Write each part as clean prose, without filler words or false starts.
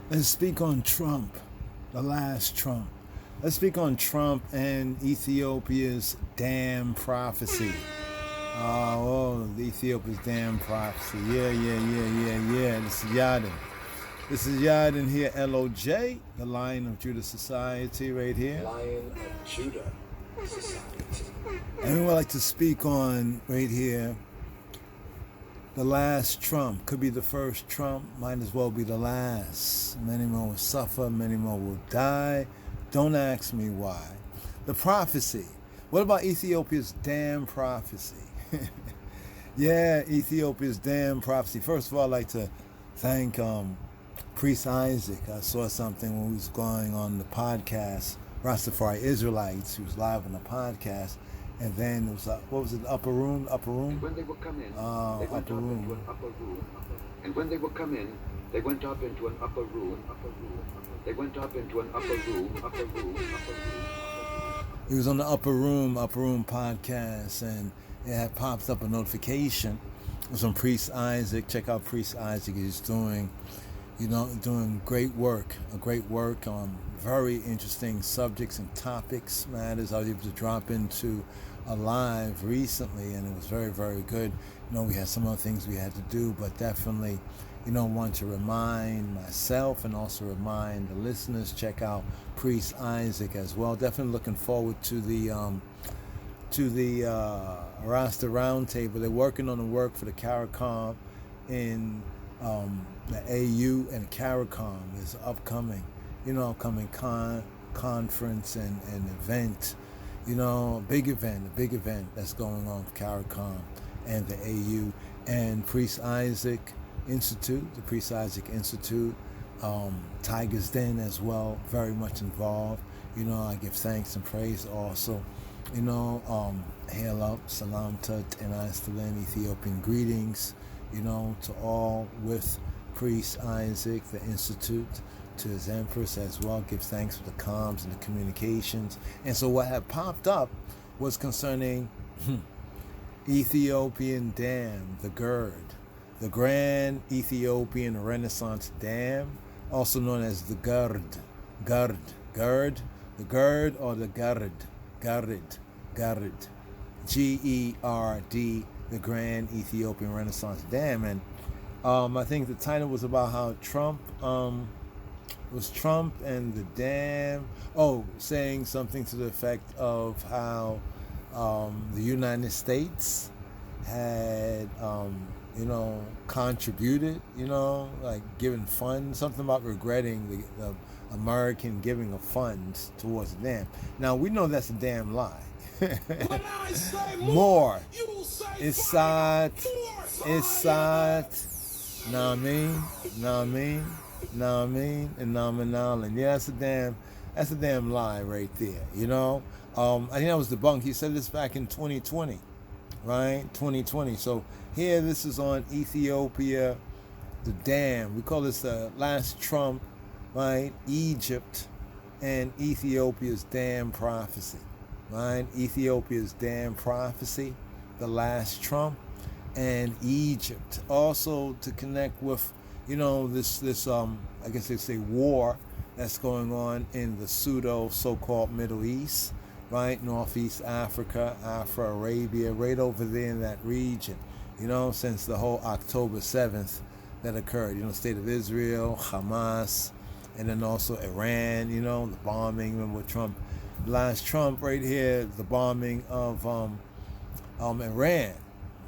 Let's speak on Trump, the last Trump. Let's speak on Trump and Ethiopia's damn prophecy. The Ethiopia's damn prophecy. Yeah. This is Yadin. This is Yadin here, LOJ, the Lion of Judah Society right here. Lion of Judah Society. And we would like to speak on right here the last Trump. Could be the first Trump, might as well be the last. Many more will suffer, many more will die. Don't ask me why. The prophecy. What about Ethiopia's damn prophecy? Yeah, Ethiopia's damn prophecy. First of all, I'd like to thank Priest Isaac. I saw something when we was going on the podcast, Rastafari Israelites. He was live on the podcast. And then it was, what was it, upper room? And when they would come in, they went up into an upper room. And when they would come in, they went up into an upper room. They went up into an upper room. He was on the upper room podcast, and it had popped up a notification. It was from Priest Isaac. Check out Priest Isaac. He's doing great work. On very interesting subjects and topics, matters. I was able to drop into a live recently, and it was very, very good. We had some other things we had to do, but definitely, want to remind myself and also remind the listeners, check out Priest Isaac as well. Definitely looking forward to the Rasta Roundtable. They're working on the work for the CARICOM in the AU and CARICOM is upcoming conference and event, a big event that's going on with CARICOM and the AU and Priest Isaac Institute, the Priest Isaac Institute, Tiger's Den as well, very much involved. I give thanks and praise also. Hail up, salam to Anastalin, Ethiopian greetings, to all with Priest Isaac, the Institute, to his Empress as well. Give thanks for the comms and the communications. And so what had popped up was concerning Ethiopian Dam, the GERD, the Grand Ethiopian Renaissance Dam, also known as the GERD, the GERD or the GERD, GERD, the Grand Ethiopian Renaissance Dam. And I think the title was about how Trump and the dam, saying something to the effect of how the United States had contributed, like giving funds, something about regretting the American giving of funds towards the dam. Now we know that's a damn lie. More. It's sad. Know what I mean? And nominal. And yeah, that's a damn lie right there. I think that was debunked. He said this back in 2020, right? 2020. So here, this is on Ethiopia, the dam. We call this the last Trump, right? Egypt and Ethiopia's dam prophecy, right? Ethiopia's dam prophecy, the last Trump, and Egypt. Also to connect with, this I guess they say war that's going on in the so-called Middle East, right? Northeast Africa, Arabia, right over there in that region, since the whole October 7th that occurred, state of Israel, Hamas, and then also Iran, the bombing, remember Trump, last Trump right here, the bombing of Iran,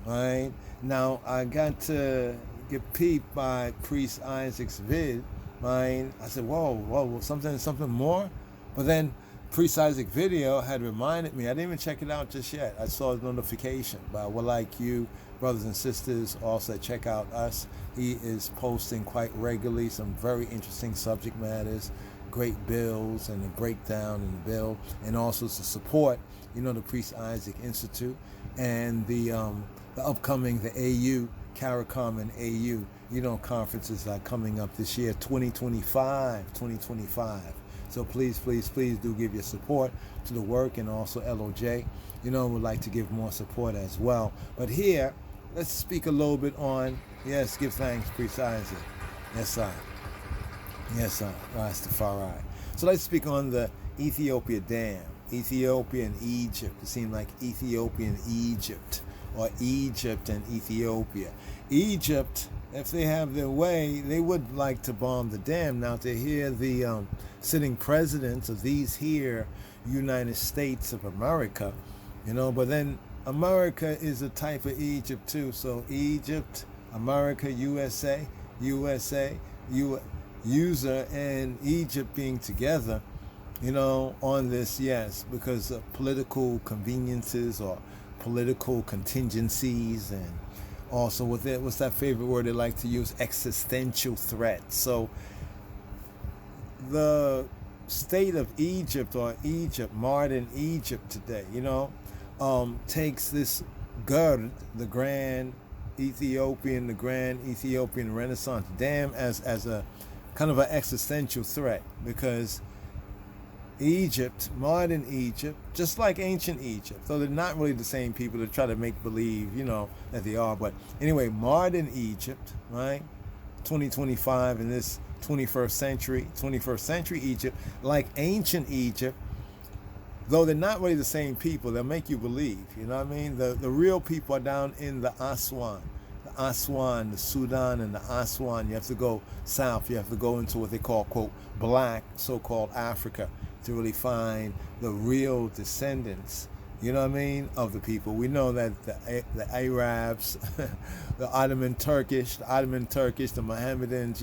right? Now, I got to get peeped by Priest Isaac's vid, right? I said, whoa, something more? But then Priest Isaac video had reminded me, I didn't even check it out just yet. I saw the notification, but I would like you, brothers and sisters, also check out us. He is posting quite regularly some very interesting subject matters, great bills and a breakdown in the bill, and also to support, the Priest Isaac Institute and the upcoming, the AU, CARICOM and AU, conferences are coming up this year, 2025. So please do give your support to the work, and also LOJ, would like to give more support as well. But here, let's speak a little bit on, yes, give thanks, Priest Isaac. Yes, sir. Yes, sir. Rastafari. So let's speak on the Ethiopia dam. Ethiopia and Egypt. It seemed like Ethiopia and Egypt, or Egypt and Ethiopia. Egypt, if they have their way, they would like to bomb the dam. Now, to hear the sitting presidents of these here United States of America, but then America is a type of Egypt too. So Egypt, America, USA, user, and Egypt being together, on this, yes, because of political conveniences or political contingencies, and also what's that favorite word they like to use? Existential threat. So the state of Egypt, or Egypt, modern Egypt today, takes this GERD, the Grand Ethiopian Renaissance Dam, as a kind of an existential threat, because Egypt, modern Egypt, just like ancient Egypt, though they're not really the same people, that try to make believe, that they are. But anyway, modern Egypt, right? 2025 in this 21st century Egypt, like ancient Egypt, though they're not really the same people, they'll make you believe, you know what I mean? The real people are down in the Aswan, the Sudan and the Aswan. You have to go south. You have to go into what they call, quote, black, so-called Africa, to really find the real descendants, of the people. We know that the Arabs, the Ottoman Turkish, the Mohammedans,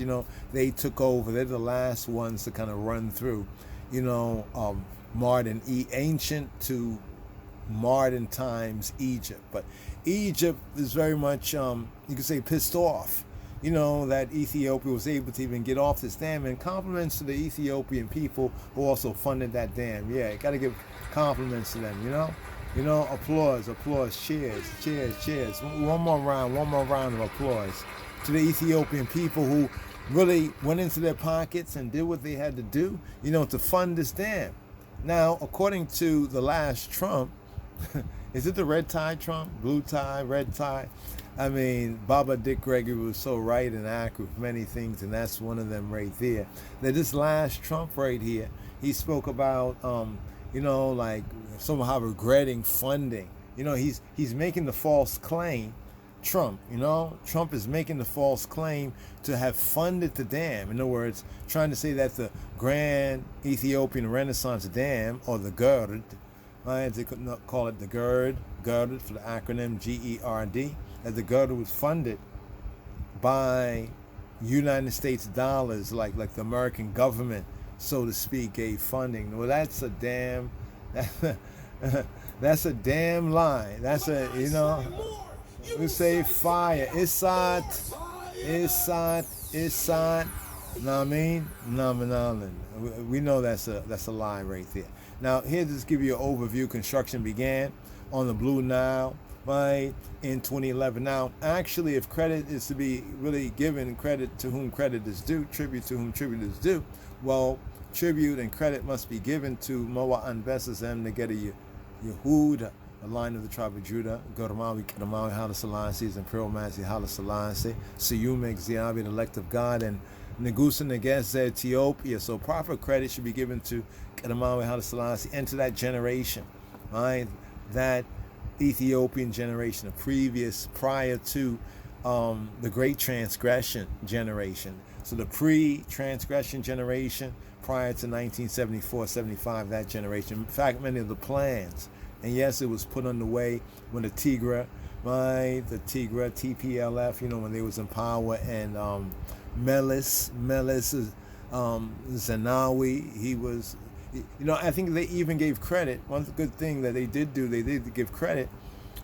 they took over. They're the last ones to kind of run through, ancient to modern times Egypt. But Egypt is very much, you could say, pissed off, that Ethiopia was able to even get off this dam, and compliments to the Ethiopian people who also funded that dam. Yeah, you got to give compliments to them, applause, cheers. One more round of applause to the Ethiopian people who really went into their pockets and did what they had to do, to fund this dam. Now, according to the last Trump, is it the red tie Trump? Blue tie, red tie? I mean, Baba Dick Gregory was so right and accurate with many things, and that's one of them right there. That this last Trump right here, he spoke about, like somehow regretting funding. He's making the false claim, Trump, Trump is making the false claim to have funded the dam. In other words, trying to say that the Grand Ethiopian Renaissance Dam, or the GERD, right, they could not call it the GERD for the acronym GERD, that the GERD was funded by United States dollars, like the American government, so to speak, gave funding. Well, that's a damn, that's a damn lie. That's a, we say fire. Isat. Know what I mean? Nominal. We know that's a lie right there. Now, here, just give you an overview. Construction began on the Blue Nile, right, in 2011. Now, actually, if credit is to be really given, credit to whom credit is due, tribute to whom tribute is due, well, tribute and credit must be given to Moa Anbesas and Negeda Yehud, the line of the tribe of Judah, Gormawi, Kedamawi, Haile Selassie, Imperial Majesty Haile Selassie, Siyumek, Ziabi, the elect of God, and Negusa Negeze, Ethiopia. So proper credit should be given to Kedamawi, Haile Selassie, and to that generation, right? That Ethiopian generation, prior to the Great Transgression generation. So the pre-transgression generation, prior to 1974-75, that generation. In fact, many of the plans, and yes, it was put underway when the Tigra, right, TPLF, when they was in power, and Melis Zenawi, he was, I think they even gave credit. One good thing that they did do, they did give credit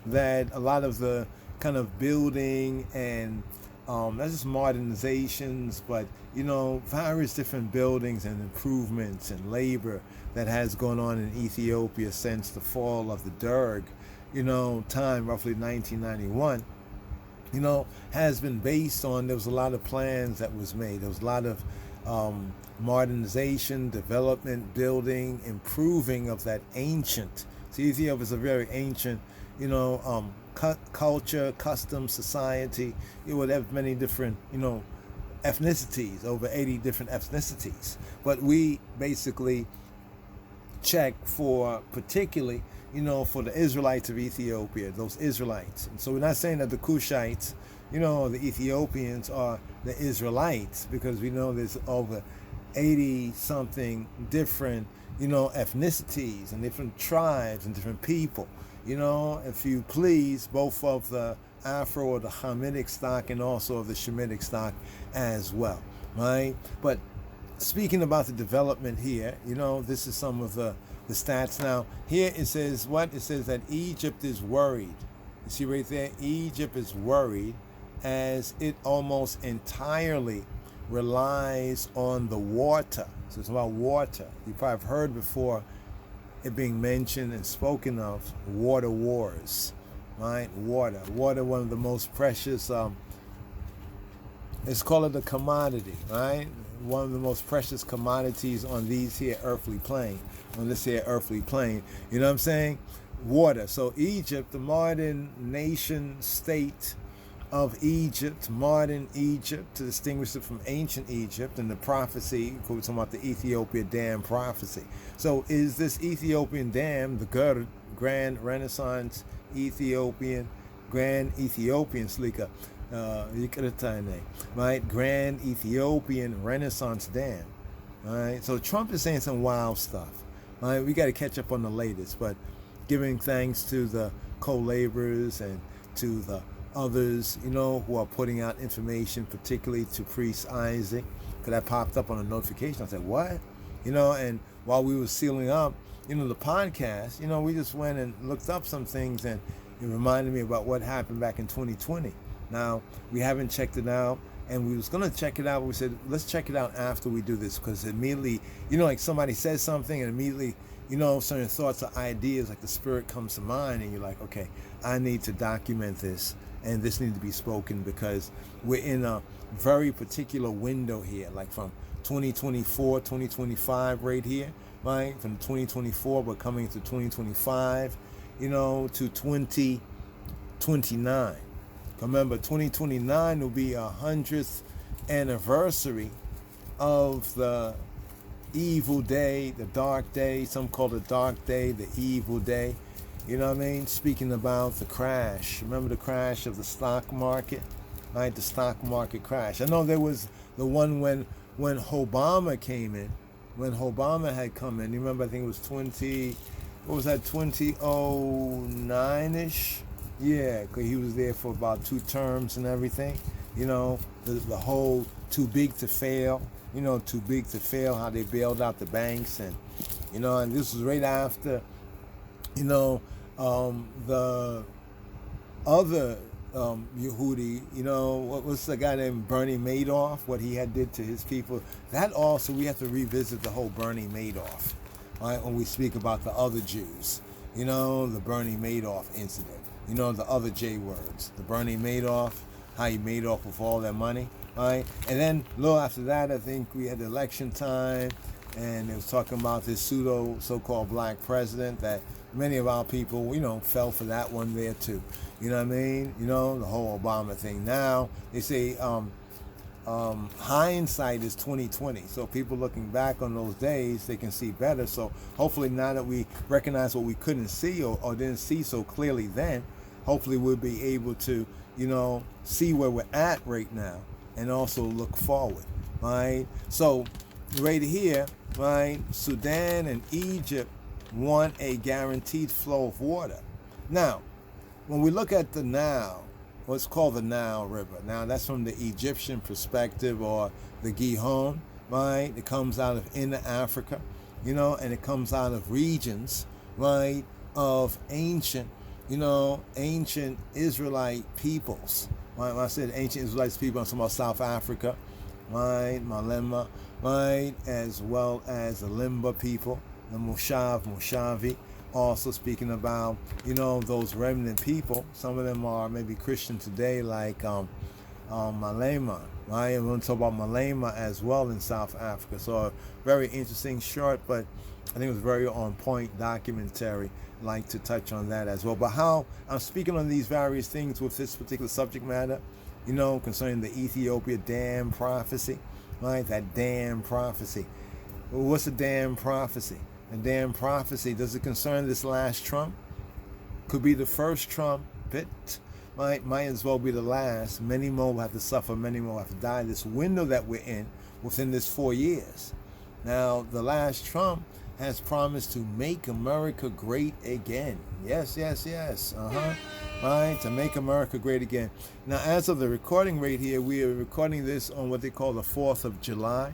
that a lot of the kind of building and not just modernizations, but various different buildings and improvements and labor that has gone on in Ethiopia since the fall of the Derg, time roughly 1991, has been based on, there was a lot of plans that was made. There was a lot of modernization, development, building, improving of that ancient. See, Ethiopia is a very ancient, culture, custom, society. It would have many different, ethnicities, over 80 different ethnicities. But we basically check for particularly, for the Israelites of Ethiopia, those Israelites. And so we're not saying that the Cushites, the Ethiopians are the Israelites, because we know there's over 80 something different, ethnicities and different tribes and different people. If you please, both of the Afro or the Hamitic stock and also of the Shemitic stock as well, right? But speaking about the development here, this is some of the stats. Now, here it says what? It says that Egypt is worried. You see right there? Egypt is worried as it almost entirely relies on the water. So it's about water. You probably have heard before it being mentioned and spoken of, water wars, right? Water, one of the most precious, let's call it a commodity, right? One of the most precious commodities on these here earthly plane, on this here earthly plane. You know what I'm saying? Water. So Egypt, the modern nation state of Egypt, modern Egypt, to distinguish it from ancient Egypt and the prophecy, we're talking about the Ethiopia Dam prophecy. So is this Ethiopian dam, the Grand Renaissance Ethiopian, Grand Ethiopian Slika, right? Grand Ethiopian Renaissance Dam. All right. So Trump is saying some wild stuff. All right. We got to catch up on the latest, but giving thanks to the co-laborers and to the others, who are putting out information, particularly to Priest Isaac, because that popped up on a notification. I said, what? And while we were sealing up, the podcast, we just went and looked up some things, and it reminded me about what happened back in 2020. Now, we haven't checked it out, and we was going to check it out, but we said, let's check it out after we do this, because immediately, like somebody says something, and immediately, certain thoughts or ideas, like the spirit comes to mind, and you're like, okay, I need to document this, and this needs to be spoken, because we're in a very particular window here, like from 2024, 2025 right here, right? From 2024, we're coming to 2025, to 2029. Remember, 2029 will be 100th anniversary of the evil day, the dark day. Some call it the dark day, the evil day. You know what I mean? Speaking about the crash. Remember the crash of the stock market? Right? The stock market crash. I know there was the one when Obama came in. When Obama had come in. You remember, I think it was 2009-ish? Yeah, because he was there for about 2 terms and everything. The whole too big to fail. Too big to fail, how they bailed out the banks. And, and this was right after, the other Yehudi, what's the guy named Bernie Madoff, what he had did to his people. That also, we have to revisit the whole Bernie Madoff, right, when we speak about the other Jews, the Bernie Madoff incident, the other J words, the Bernie Madoff, how he made off with all that money, right? And then a little after that, I think we had election time, and it was talking about this pseudo so-called black president that many of our people, fell for that one there too. You know what I mean? The whole Obama thing. Now they say hindsight is 2020. So people looking back on those days, they can see better. So hopefully now that we recognize what we couldn't see or didn't see so clearly then, hopefully we'll be able to, see where we're at right now and also look forward, right? So right here, right, Sudan and Egypt want a guaranteed flow of water. Now, when we look at the Nile, what's called the Nile River, now that's from the Egyptian perspective, or the Gihon, right? It comes out of inner Africa, and it comes out of regions, right, of ancient Israelite peoples. Right? When I said ancient Israelite people, I'm talking about South Africa, right, Malema, right, as well as the Limba people, the Moshavi, also speaking about, those remnant people. Some of them are maybe Christian today, like Malema, right? And we're going to talk about Malema as well in South Africa. So a very interesting short, but I think it was very on point documentary. Like to touch on that as well. But how I'm speaking on these various things with this particular subject matter, concerning the Ethiopia dam prophecy, right? That dam prophecy. Well, what's a dam prophecy? A dam prophecy, does it concern this last Trump? Could be the first trumpet, might as well be the last. Many more will have to suffer, many more will have to die. This window that we're in within this 4 years. Now, the last Trump has promised to make America great again. Yes, yes, yes. Right, to make America great again. Now, as of the recording rate here, we are recording this on what they call the 4th of July.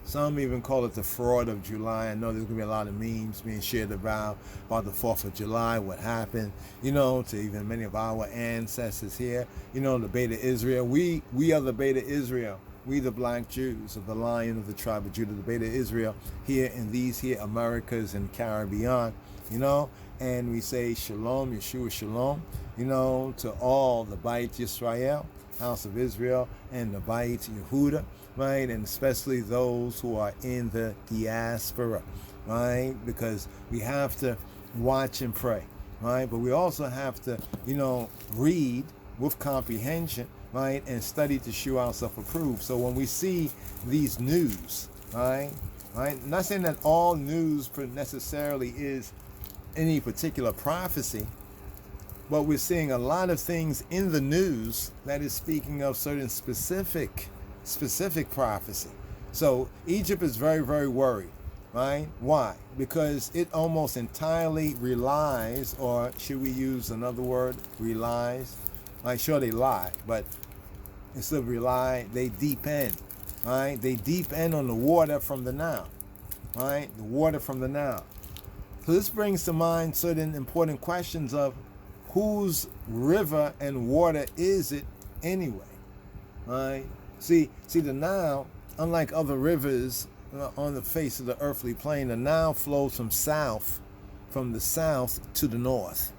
Some even call it the fraud of July. I know there's going to be a lot of memes being shared about the 4th of July, what happened, to even many of our ancestors here. The Beta Israel. We are the Beta Israel. We the black Jews of the Lion of the tribe of Judah, the Beta Israel, here in these here Americas and Caribbean, and we say Shalom, Yeshua Shalom, to all the Beit Yisrael, house of Israel, and the Beit Yehuda, right, and especially those who are in the diaspora, right, because we have to watch and pray, right, but we also have to, read with comprehension, right, and study to show ourselves approved. So when we see these news, right, I'm not saying that all news necessarily is any particular prophecy, but we're seeing a lot of things in the news that is speaking of certain specific prophecy. So Egypt is very, very worried, right? Why? Because it almost entirely relies, or should we use another word, relies? Like, sure, they lie, but instead of rely, they depend, right? They depend on the water from the Nile, right? The water from the Nile. So this brings to mind certain important questions of whose river and water is it anyway, right? See, the Nile, unlike other rivers on the face of the earthly plane, the Nile flows from the south to the north,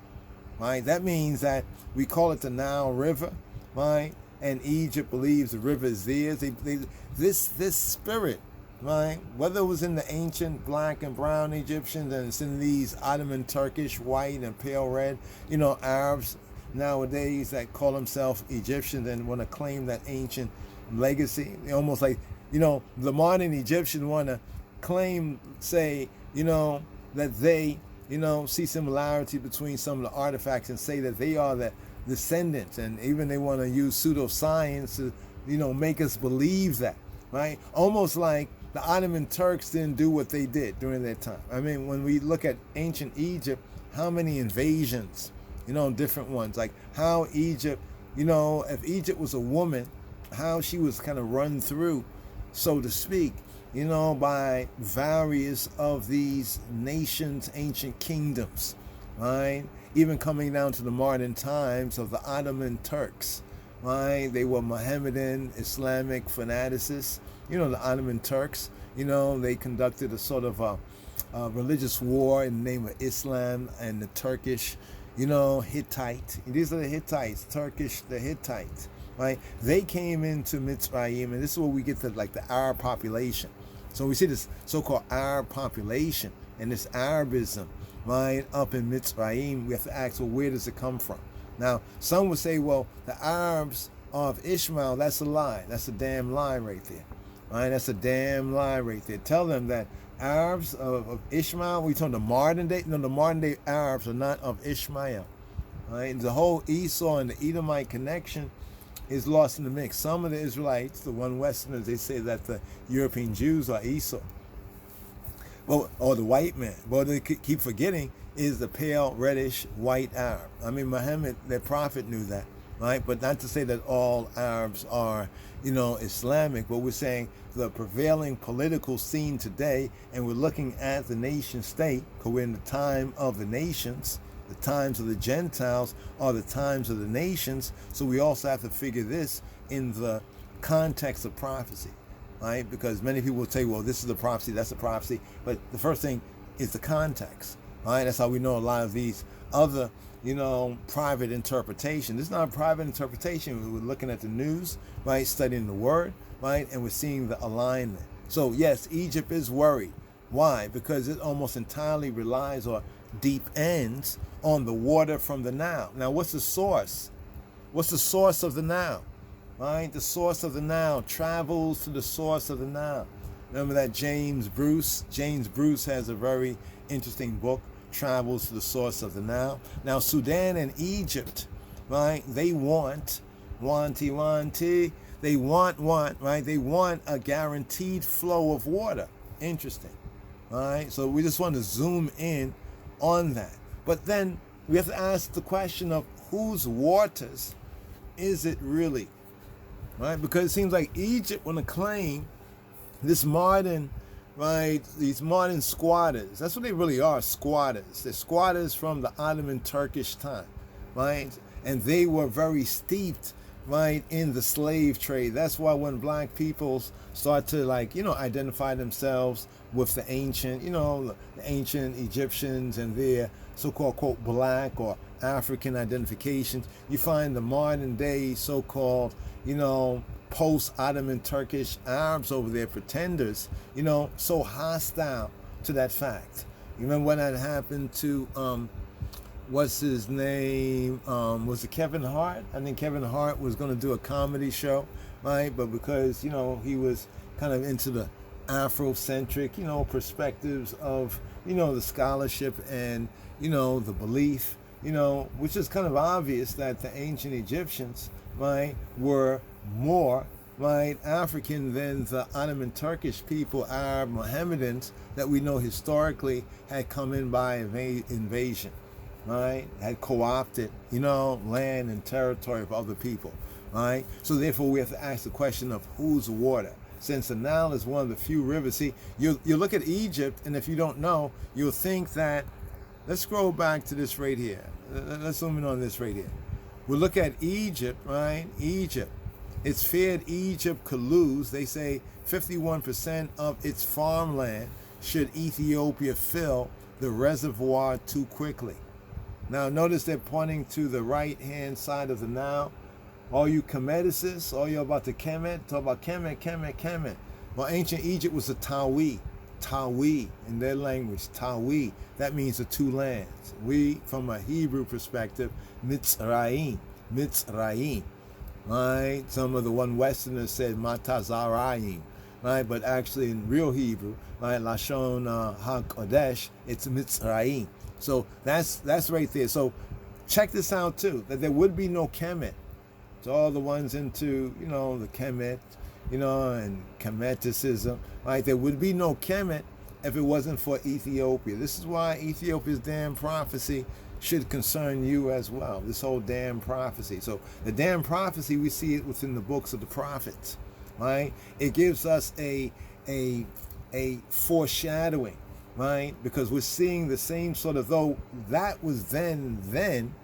right? That means that we call it the Nile River, right? And Egypt believes the river is theirs. This spirit, right? Whether it was in the ancient black and brown Egyptians, and it's in these Ottoman Turkish white and pale red, Arabs nowadays that call themselves Egyptians and want to claim that ancient legacy. Almost like, the modern Egyptians want to claim, say, that they, see similarity between some of the artifacts and say that they are the descendants, and even they want to use pseudoscience to, make us believe that, right? Almost like the Ottoman Turks didn't do what they did during their time. I mean, when we look at ancient Egypt, how many invasions, different ones, like how Egypt, if Egypt was a woman, how she was kind of run through, so to speak, by various of these nations, ancient kingdoms, right? Even coming down to the modern times of the Ottoman Turks, right? They were Mohammedan, Islamic fanaticists. The Ottoman Turks, they conducted a sort of a religious war in the name of Islam and the Turkish, Hittite. These are the Hittites, Turkish, the Hittites, right? They came into Mitzrayim, and this is where we get the Arab population. So we see this so-called Arab population and this Arabism, right, up in Mitzrayim. We have to ask, well, where does it come from? Now, some would say, well, the Arabs are of Ishmael. That's a lie. That's a damn lie right there. Right? That's a damn lie right there. Tell them that Arabs of Ishmael, we talking the modern day? No, the modern day Arabs are not of Ishmael. Right? The whole Esau and the Edomite connection is lost in the mix. Some of the Israelites, the one Westerners, they say that the European Jews are Esau. Well, or the white man. But they keep forgetting is the pale, reddish, white Arab. I mean, Muhammad, their prophet, knew that, right? But not to say that all Arabs are, Islamic, but we're saying the prevailing political scene today, and we're looking at the nation state, because we're in the time of the nations. The times of the Gentiles are the times of the nations. So we also have to figure this in the context of prophecy, right? Because many people will say, well, this is a prophecy, that's a prophecy. But the first thing is the context, right? That's how we know a lot of these other, private interpretation. This is not a private interpretation. We're looking at the news, right? Studying the word, right? And we're seeing the alignment. So yes, Egypt is worried. Why? Because it almost entirely relies or depends on the water from the Nile. Now, what's the source? What's the source of the Nile? right? The source of the Nile travels to the source of the Nile. Remember that James Bruce? James Bruce has a very interesting book, Travels to the Source of the Nile. Now, Sudan and Egypt, right? They want, they want, right? They want a guaranteed flow of water. Interesting, all right? So we just want to zoom in on that. But then we have to ask the question of whose waters is it really, right? Because it seems like Egypt want to claim this modern, right, these modern squatters. That's what they really are, squatters. They're squatters from the Ottoman Turkish time, right? And they were very steeped, right, in the slave trade. That's why when black peoples start to, like, identify themselves with the ancient, the ancient Egyptians and their so-called, quote, black or African identifications, you find the modern day so-called, post-Ottoman Turkish Arabs over there, pretenders, so hostile to that fact. You remember when that happened to, what's his name? Was it Kevin Hart? I think Kevin Hart was going to do a comedy show, right? But because, he was kind of into the Afrocentric, perspectives of, the scholarship and, the belief, which is kind of obvious that the ancient Egyptians, right, were more, right, African than the Ottoman Turkish people, Arab Mohammedans that we know historically had come in by invasion, right, had co-opted, land and territory of other people, right? So therefore we have to ask the question of whose water. Since the Nile is one of the few rivers, see, you look at Egypt, and if you don't know, you'll think that, let's scroll back to this right here. Let's zoom in on this right here. We'll look at Egypt, right? Egypt. It's feared Egypt could lose, they say, 51% of its farmland should Ethiopia fill the reservoir too quickly. Now notice they're pointing to the right-hand side of the Nile. All you Kemeticists, all you about the Kemet, talk about Kemet. Well, ancient Egypt was a Tawi in their language, Tawi. That means the two lands. We, from a Hebrew perspective, Mitzrayim, right? Some of the one Westerners said Matazarayim, right? But actually in real Hebrew, right, Lashon HaKodesh, it's Mitzrayim. So that's right there. So check this out too, that there would be no Kemet. So all the ones into, the Kemet, and Kemeticism, right? There would be no Kemet if it wasn't for Ethiopia. This is why Ethiopia's damn prophecy should concern you as well. This whole damn prophecy. So the damn prophecy, we see it within the books of the prophets, right? It gives us a foreshadowing, right? Because we're seeing the same sort of, though that was then,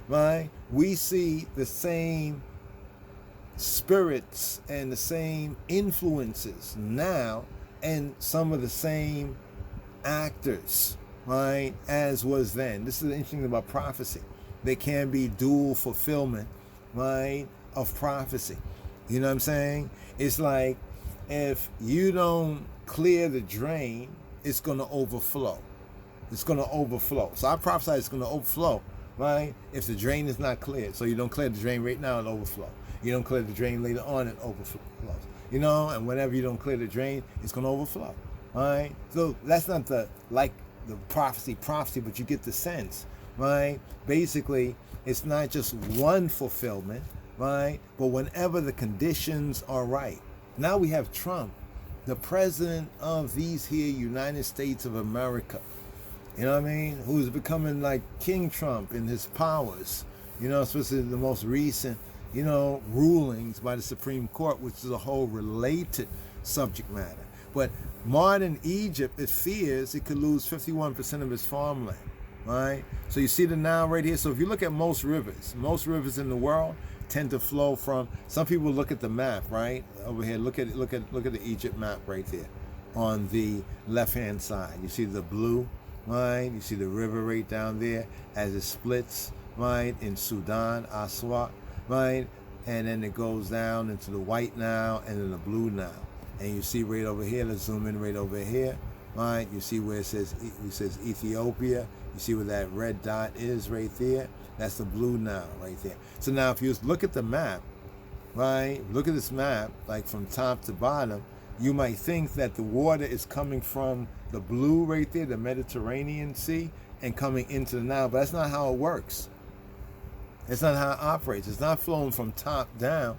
right? We see the same spirits and the same influences now, and some of the same actors, right, as was then. This is the interesting thing about prophecy. There can be dual fulfillment, right, of prophecy. You know what I'm saying? It's like if you don't clear the drain, it's going to overflow. It's going to overflow. So I prophesy it's going to overflow, right, if the drain is not cleared. So you don't clear the drain right now, it overflows. You don't clear the drain later on, it overflows. And whenever you don't clear the drain, it's going to overflow. All right? So that's not the prophecy, but you get the sense, right? Basically, it's not just one fulfillment, right? But whenever the conditions are right. Now we have Trump, the president of these here United States of America, who's becoming like King Trump in his powers, especially the most recent, rulings by the Supreme Court, which is a whole related subject matter. But modern Egypt, it fears it could lose 51% of its farmland, right? So you see the Nile right here. So if you look at most rivers in the world tend to flow from, some people look at the map, right? Over here, look at the Egypt map right there on the left-hand side. You see the blue, right? You see the river right down there as it splits, right, in Sudan, Aswat, right? And then it goes down into the white Nile and then the blue Nile. And you see right over here, let's zoom in right over here, right? You see where it says Ethiopia. You see where that red dot is right there? That's the blue Nile right there. So now if you look at the map, right? Look at this map, like from top to bottom. You might think that the water is coming from the blue right there, the Mediterranean Sea, and coming into the Nile, but that's not how it works. It's not how it operates. It's not flowing from top down,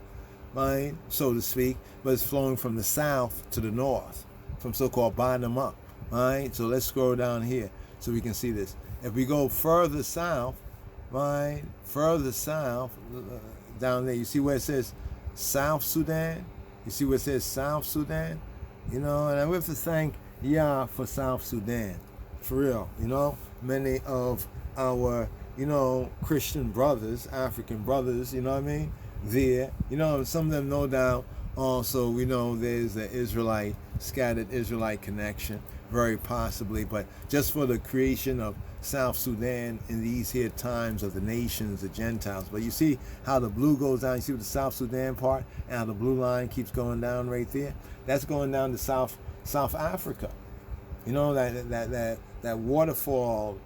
right, so to speak, but it's flowing from the south to the north, from so-called bottom up, right? So let's scroll down here so we can see this. If we go further south, right, further south, down there, you see where it says South Sudan? You see where it says South Sudan? You know, and we have to thank Yah for South Sudan, for real. You know, many of our, you know, Christian brothers, African brothers, you know what I mean, there. You know, some of them, no doubt, also, we know there's an Israelite, scattered Israelite connection, very possibly, but just for the creation of South Sudan in these here times of the nations, the Gentiles. But you see how the blue goes down, you see the South Sudan part, and how the blue line keeps going down right there? That's going down to South Africa. You know, that waterfall,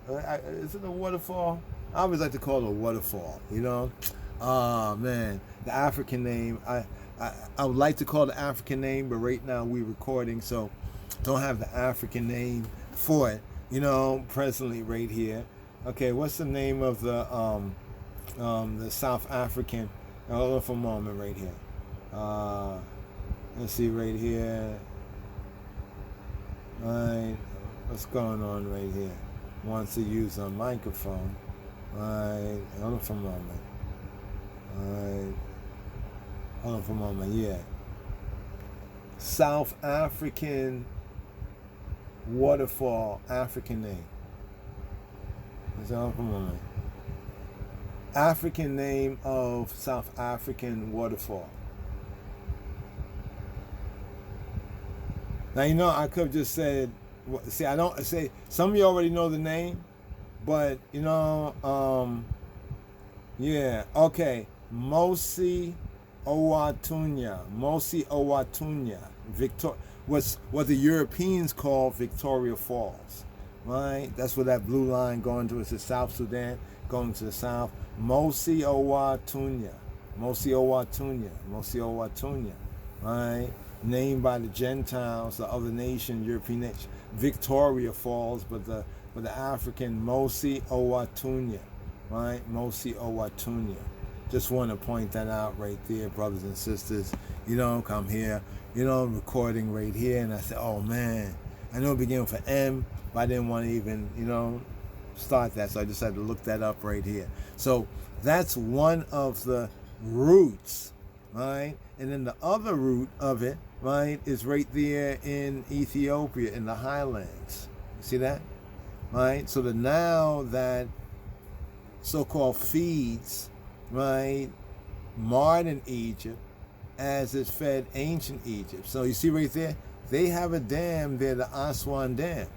is it a waterfall? I always like to call it a waterfall, you know? Oh, man, the African name, I would like to call the African name, but right now we're recording, so don't have the African name for it, you know, presently right here. Okay, what's the name of the South African? Hold on for a moment right here. Let's see right here. All right, what's going on right here? Wants to use a microphone. All right, hold on for a moment. All right, hold on for a moment. Yeah, South African waterfall, African name. Hold on for a moment. African name of South African waterfall. Now, you know, I could have just said, see, I don't say, some of you already know the name, but, you know, yeah, okay, Mosi Owatunya, what the Europeans call Victoria Falls, right? That's where that blue line going to, it's the South Sudan, going to the south. Mosi Owatunya, right? Named by the Gentiles, the other nation, European nation, Victoria Falls, but the African Mosi Owatunya, right? Mosi Owatunya. Just want to point that out right there, brothers and sisters. You know, come here, you know, recording right here, and I said, oh man, I know it began with an M, but I didn't want to even, you know, start that, so I just had to look that up right here. So that's one of the roots, right? And then the other root of it, right, is right there in Ethiopia in the highlands. You see that? Right? So the Nile that so-called feeds, right, modern Egypt as it fed ancient Egypt. So you see right there, they have a dam there, the Aswan Dam,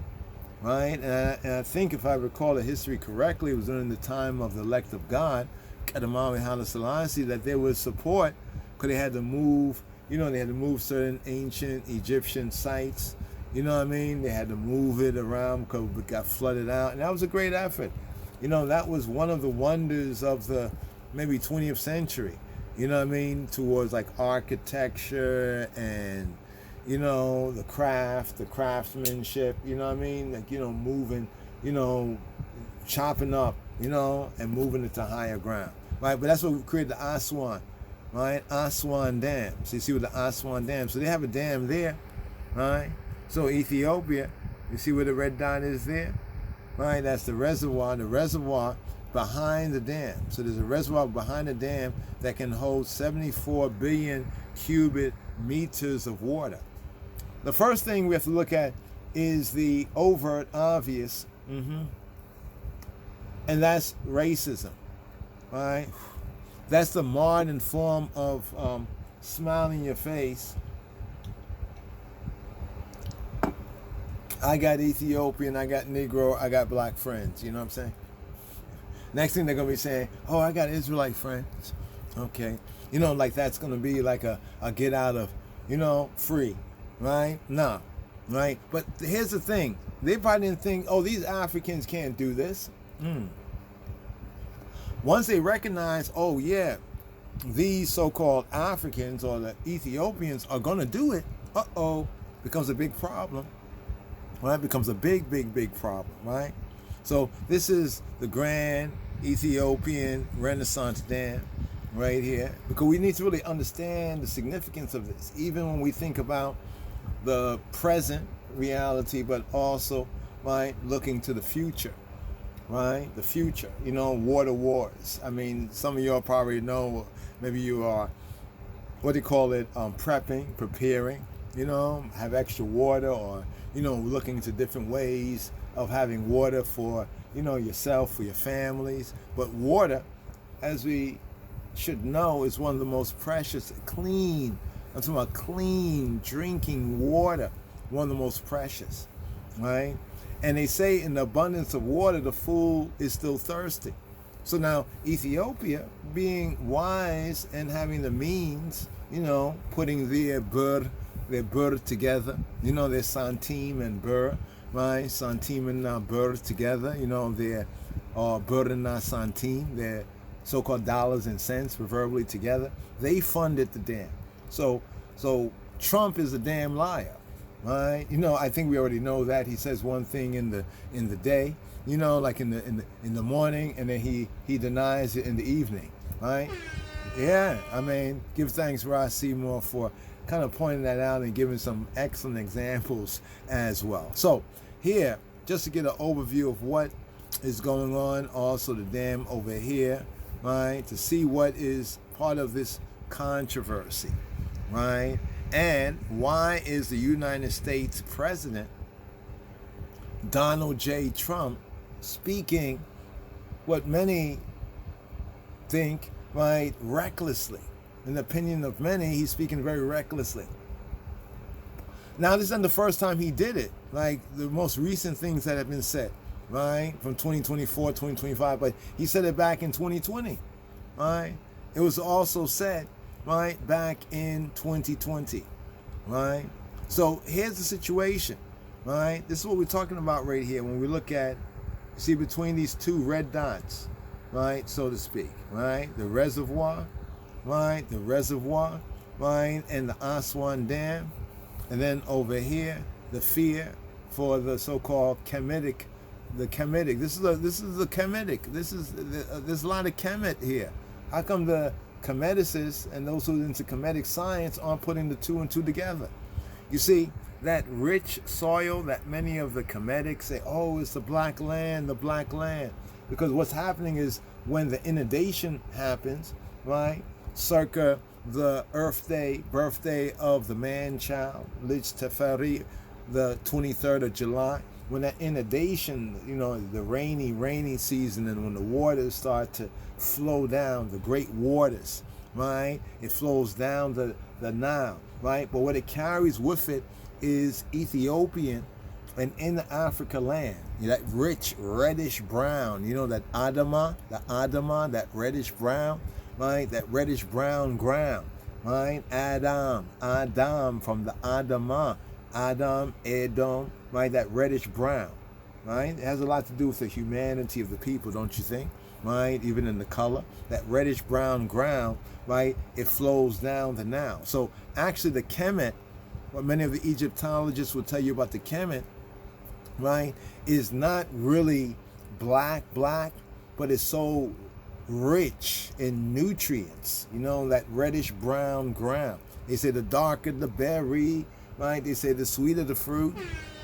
right? And I think if I recall the history correctly, it was during the time of the elect of God, Kadamari Haile Selassie, that there was support because they had to move, you know, they had to move certain ancient Egyptian sites, you know what I mean? They had to move it around because it got flooded out, and that was a great effort. You know, that was one of the wonders of the maybe 20th century, you know what I mean, towards like architecture and, you know, the craft, the craftsmanship, you know what I mean, like, you know, moving, you know, chopping up, you know, and moving it to higher ground, right? But that's what created the Aswan, right? Aswan Dam. So you see with the Aswan Dam, so they have a dam there, right? So Ethiopia, you see where the red dot is there, right? That's the reservoir behind the dam. So there's a reservoir behind the dam that can hold 74 billion cubic meters of water. The first thing we have to look at is the overt, obvious, and that's racism, right? That's the modern form of smiling your face. I got Ethiopian, I got Negro, I got black friends, you know what I'm saying? Next thing they're going to be saying, oh, I got Israelite friends. Okay. You know, like that's going to be like a get out of, you know, free, right? No, right? But here's the thing. They probably didn't think, oh, these Africans can't do this. Once they recognize, oh, yeah, these so-called Africans or the Ethiopians are going to do it, becomes a big problem, right? Becomes a big, big, big problem, right? So this is the Grand Ethiopian Renaissance Dam right here, because we need to really understand the significance of this, even when we think about the present reality, but also, right, looking to the future, right? The future, water wars. I mean, some of y'all probably know, maybe you are, what do you call it, preparing, have extra water, or, looking into different ways of having water for, yourself, for your families. But water, as we should know, is one of the most precious, clean, I'm talking about clean drinking water, one of the most precious, right? And they say in the abundance of water, the fool is still thirsty. So now Ethiopia, being wise and having the means, putting their bur together, their centime and bur, right? Centime and bur together, their bur and centime, their so-called dollars and cents, proverbially together. They funded the dam. So Trump is a damn liar, right? I think we already know that. He says one thing in the day, like in the morning, and then he denies it in the evening, right? Yeah, I mean, give thanks, Ross Seymour, for kind of pointing that out and giving some excellent examples as well. So here, just to get an overview of what is going on, also the dam over here, right? To see what is part of this controversy, right? And why is the United States President Donald J. Trump speaking what many think, right, recklessly? In the opinion of many, he's speaking very recklessly. Now, this isn't the first time he did it. Like the most recent things that have been said, right, from 2024, 2025, but he said it back in 2020, right? It was also said, right, back in 2020, right? So here's the situation, right? This is what we're talking about right here. When we look at, see, between these two red dots, right, so to speak, right? The reservoir, right? The reservoir, right? And the Aswan Dam. And then over here, the fear for the so-called Kemetic, the Kemetic. This is the Kemetic. There's a lot of Kemet here. How come the Kemeticists and those who are into Kemetic science aren't putting the two and two together? You see, that rich soil that many of the Kemetics say, oh, it's the black land, the black land. Because what's happening is when the inundation happens, right, circa the birthday of the man-child, Lich Teferi, the 23rd of July, when that inundation, the rainy season, and when the waters start to flow down, the great waters, right? It flows down the Nile, right? But what it carries with it is Ethiopian and in the Africa land, that rich reddish brown, that Adama, that reddish brown, right? That reddish brown ground, right? Adam from the Adama, Edom, right? That reddish brown, right? It has a lot to do with the humanity of the people, don't you think? Right? Even in the color, that reddish brown ground, right? It flows down the Nile. So actually the Kemet, what many of the Egyptologists will tell you about the Kemet, right, is not really black, but it's so rich in nutrients, that reddish brown ground. They say the darker the berry, right? They say the sweeter the fruit.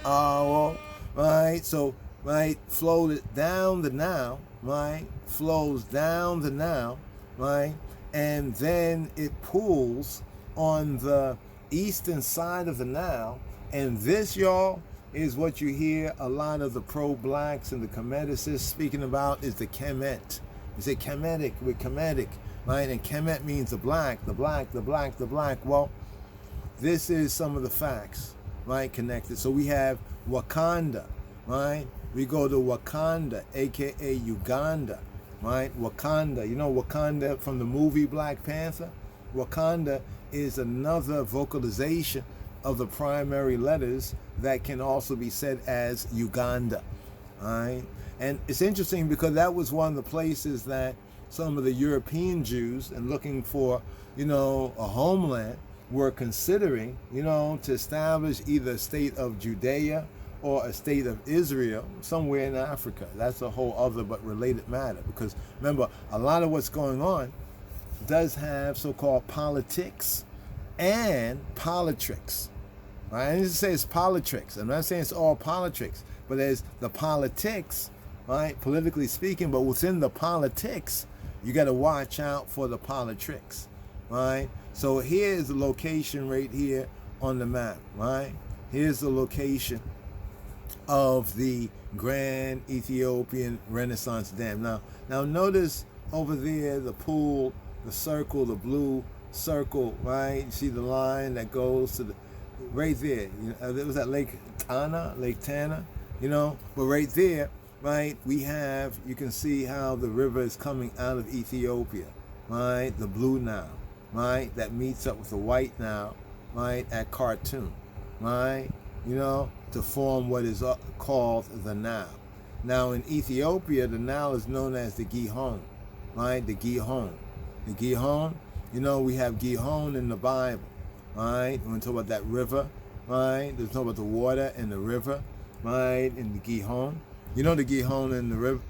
Right? So, right, flowed down the Nile, right? Flows down the Nile, right? And then it pools on the eastern side of the Nile. And this, y'all, is what you hear a lot of the pro-blacks and the Kemeticists speaking about, is the Kemet. You say Kemetic with Kemetic, right? And Kemet means the black. Well, this is some of the facts, right, connected. So we have Wakanda, right? We go to Wakanda, aka Uganda, right? Wakanda, Wakanda from the movie Black Panther? Wakanda is another vocalization of the primary letters that can also be said as Uganda, right? And it's interesting because that was one of the places that some of the European Jews and looking for, a homeland, were considering, to establish either a state of Judea or a state of Israel somewhere in Africa. That's a whole other but related matter, because remember, a lot of what's going on does have so-called politics and politrics. Right? I need to say it's politics. I'm not saying it's all politics, but there's the politics, right? Politically speaking, but within the politics, you got to watch out for the politrics, right? So here's the location right here on the map, right? Here's the location of the Grand Ethiopian Renaissance Dam. Now notice over there the pool, the circle, the blue circle, right? You see the line that goes to the right there. There was that Lake Tana, but right there, right, you can see how the river is coming out of Ethiopia, right? The blue Nile, right, that meets up with the white Nile, right, at Khartoum, right, to form what is called the Nile. Now in Ethiopia, the Nile is known as the Gihon, right, the Gihon. The Gihon, we have Gihon in the Bible, right? When we talk about that river, right? There's talk about the water and the river, right? In the Gihon. The Gihon in the river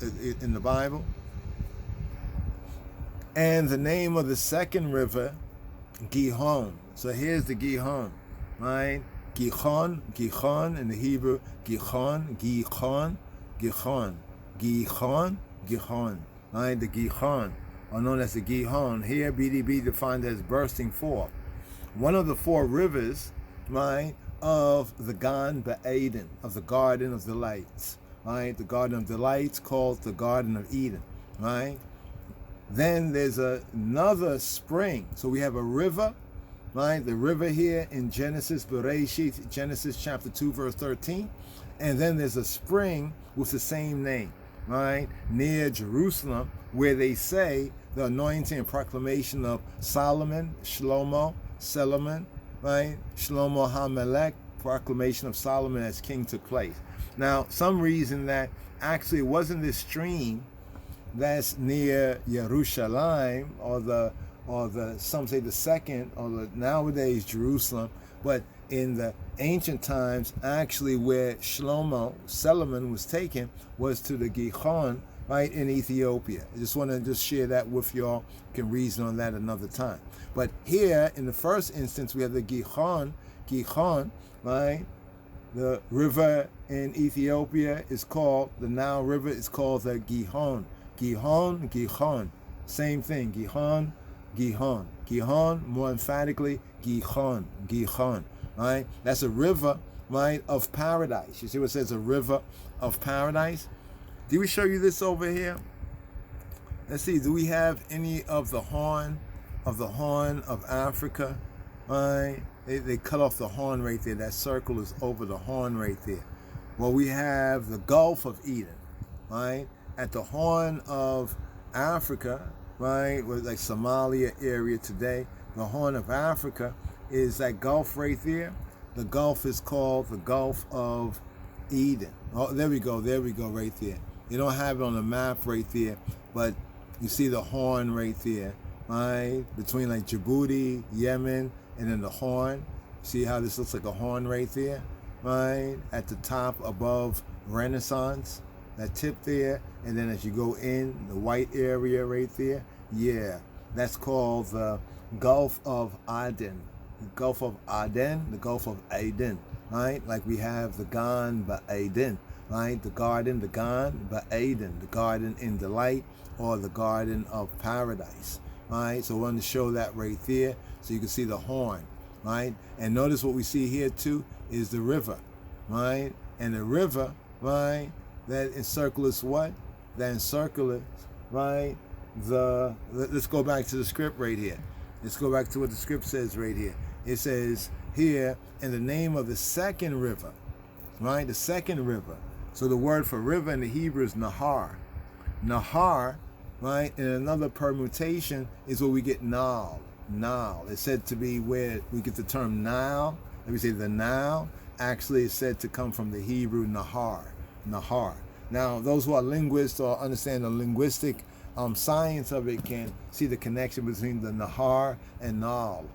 in the Bible. And the name of the second river, Gihon. So here's the Gihon, right? Gihon in the Hebrew, Gihon, right? The Gihon, or known as the Gihon. Here, BDB defined as bursting forth. One of the four rivers, right, of the Gan Ba'aden, of the Garden of Delights, right? The Garden of Delights called the Garden of Eden, right? Then there's another spring. So we have a river, right? The river here in Genesis, Bereshit, Genesis chapter 2, verse 13. And then there's a spring with the same name, right? Near Jerusalem, where they say the anointing and proclamation of Solomon, Shlomo, right? Shlomo HaMelech, proclamation of Solomon as king took place. Now, some reason that actually it wasn't this stream that's near Yerushalayim, or the some say the second, or the nowadays Jerusalem, but in the ancient times, actually where Solomon was taken was to the Gihon, right, in Ethiopia. I just want to share that with y'all. You can reason on that another time. But here, in the first instance, we have the Gihon, right? The river in Ethiopia is called, the Nile River is called the Gihon. Gihon. Same thing. Gihon, more emphatically, Gihon. Right? That's a river, right, of paradise. You see what it says, a river of paradise? Did we show you this over here? Let's see, do we have any of the horn of Africa? Right? They cut off the horn right there. That circle is over the horn right there. Well, we have the Gulf of Eden, right? At the Horn of Africa, right, with like Somalia area today, the Horn of Africa is that Gulf right there. The Gulf is called the Gulf of Eden. Oh, there we go right there. You don't have it on the map right there, but you see the Horn right there, right, between like Djibouti, Yemen, and then the Horn. See how this looks like a horn right there, right, at the top above Renaissance, that tip there. And then as you go in, the white area right there, yeah, that's called the Gulf of Aden. The Gulf of Aden, right? Like we have the Gan Ba'aden, right? The Gan Ba'aden, the Garden in Delight, or the Garden of Paradise, right? So I wanted to show that right there so you can see the horn, right? And notice what we see here too is the river, right? And the river, right, that encircles what? That encircles, right, let's go back to the script right here. Let's go back to what the script says right here. It says here, in the name of the second river, right, the second river. So the word for river in the Hebrew is Nahar. Nahar, right, in another permutation is where we get Nile. It's said to be where we get the term Nile. Let me say the Nile actually is said to come from the Hebrew Nahar. Now, those who are linguists or understand the linguistic science of it can see the connection between the Nahar and Nile,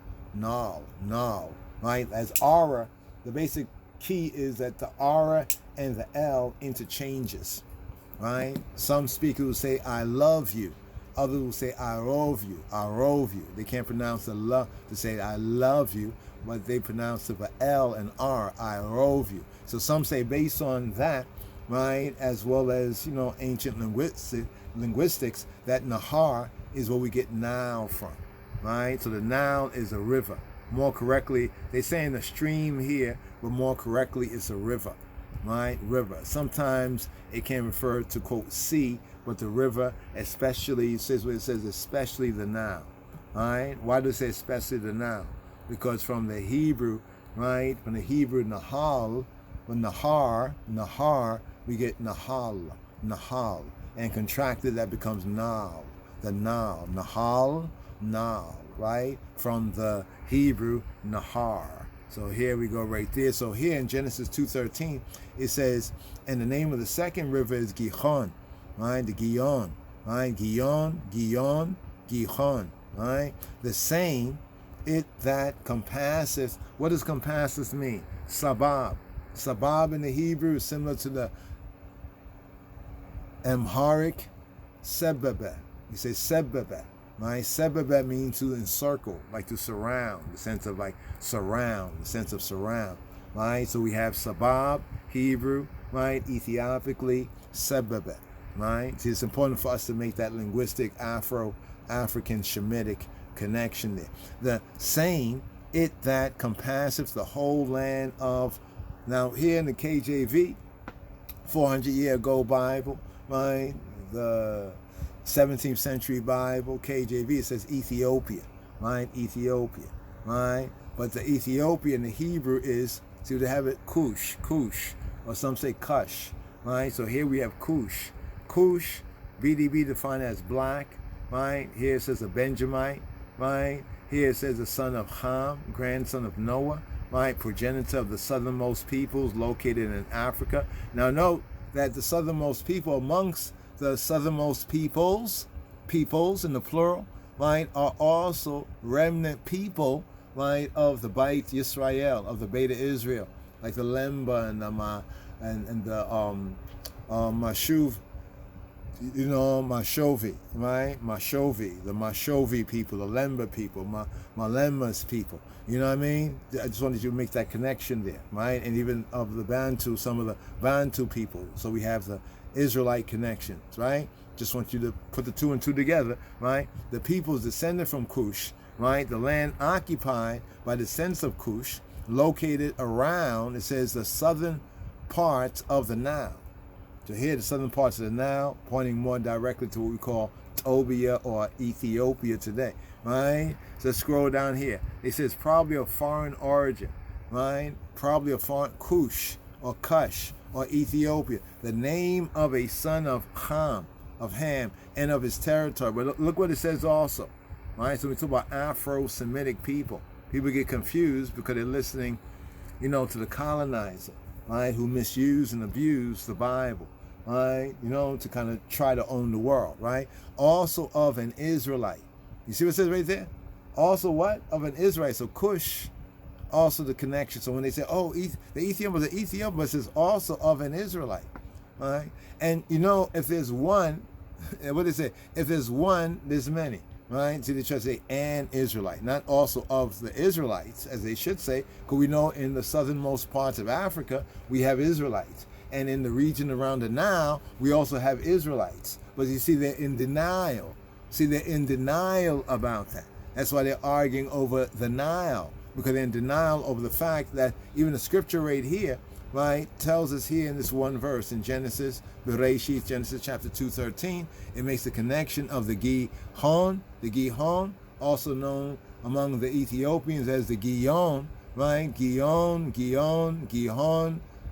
right? As aura, the basic key is that the aura and the L interchanges, right? Some speakers will say, I love you. Others will say, I rove you. They can't pronounce the love to say, I love you, but they pronounce it for L and R, I rove you. So some say based on that, right, as well as, ancient linguistics, that Nahar is where we get Nile from, right? So the Nile is a river. More correctly, they say in a stream here, but more correctly, it's a river, right? River. Sometimes it can refer to, quote, sea, but the river, especially, it says especially the Nile, right? Why do it say especially the Nile? Because from the Hebrew, right, from the Hebrew Nahal, when Nahar, we get Nahal, and contracted that becomes Nile, the Nile, Nahal, right, from the Hebrew Nahar. So here we go right there. So here in Genesis 2:13, it says, and the name of the second river is Gihon, right, the Gihon, right, Gihon, right, the same, it that compasseth. What does compasseth mean? Sabab. Sabab in the Hebrew is similar to the Amharic sebebe. You say sebebe, right? Sebebe means to encircle, like to surround, the sense of like surround, the sense of surround, right? So we have sabab, Hebrew, right? Ethiopically, sebebe, right? See, it's important for us to make that linguistic Afro-African Shemitic connection there. The same, it that compasseth the whole land of. Now here in the KJV, 400-year ago Bible, right? The 17th century Bible, KJV, it says Ethiopia, right? Ethiopia, right? But the Ethiopia in the Hebrew is, see, they have it Cush, or some say Cush, right? So here we have Cush, BDB defined as black, right? Here it says a Benjamite, right? Here it says the son of Ham, grandson of Noah, right? Progenitor of the southernmost peoples located in Africa. Now note that the southernmost people, amongst the southernmost peoples in the plural, right, are also remnant people, right, of the Beit Yisrael, of the Beta Israel, like the Lemba and the Mashuv, Mashovi, right? Mashovi, the Mashovi people, the Lemba people, Malemba's people. You know what I mean? I just wanted you to make that connection there, right? And even of the Bantu, some of the Bantu people. So we have the Israelite connections, right? Just want you to put the two and two together, right? The peoples descended from Cush, right? The land occupied by the descendants of Cush, located around, it says, the southern parts of the Nile. So here, the southern parts of the Nile, pointing more directly to what we call Tobia or Ethiopia today, right? So scroll down here. It says probably of foreign origin, right? Probably of foreign Cush or Cush or Ethiopia. The name of a son of Ham, and of his territory. But look what it says also, right? So we talk about Afro-Semitic people. People get confused because they're listening, to the colonizer, right? Who misused and abused the Bible, right? To kind of try to own the world, right? Also of an Israelite. You see what it says right there? Also what? Of an Israelite. So Cush, also the connection. So when they say, oh, the Ethiopian, it says also of an Israelite, right? And if there's one, what they say? If there's one, there's many, right? See, they try to say an Israelite, not also of the Israelites, as they should say, because we know in the southernmost parts of Africa, we have Israelites. And in the region around the Nile, we also have Israelites. But you see, they're in denial. They're in denial about that. That's why they're arguing over the Nile, because they're in denial over the fact that even the scripture right here, right, tells us here in this one verse in Genesis, Bereshit, Genesis chapter 2:13, it makes the connection of the Gihon, also known among the Ethiopians as the Gihon, right? Gihon.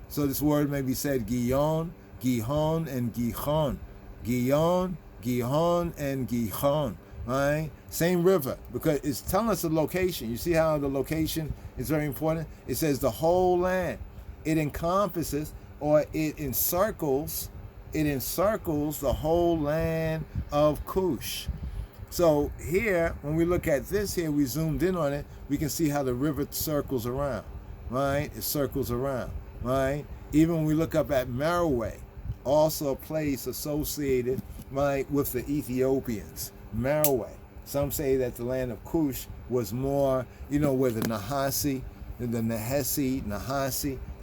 So this word may be said Gihon, and Gihon. Gihon, and Gihon, right? Same river, because it's telling us the location. You see how the location is very important? It says the whole land. It encompasses, or it encircles, it encircles the whole land of Cush. So here, when we look at this here, we zoomed in on it, we can see how the river circles around, right? It circles around, right? Even when we look up at Meroe, also a place associated, right, with the Ethiopians. Meroe. Some say that the land of Cush was more, where the Nahasi, the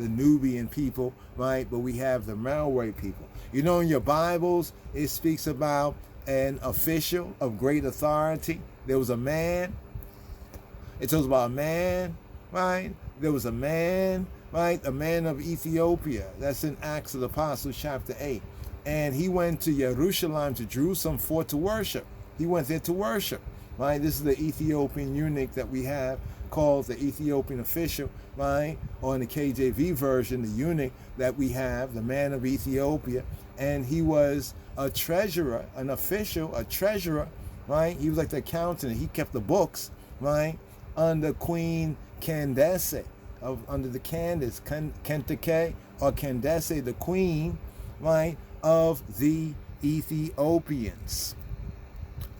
Nubian people, right? But we have the Meroe people. In your Bibles, it speaks about an official of great authority. There was a man. It tells about a man, right? There was a man, right? A man of Ethiopia. That's in Acts of the Apostles, chapter 8. And he went to Jerusalem, to Jerusalem, to worship. He went there to worship, right? This is the Ethiopian eunuch that we have, called the Ethiopian official, right? Or in the KJV version, the eunuch that we have, the man of Ethiopia. And he was a treasurer, an official, a treasurer, right? He was like the accountant. He kept the books, right? Under Queen Candace, under the Candace, Kentake, or Candace, the queen, right, of the Ethiopians.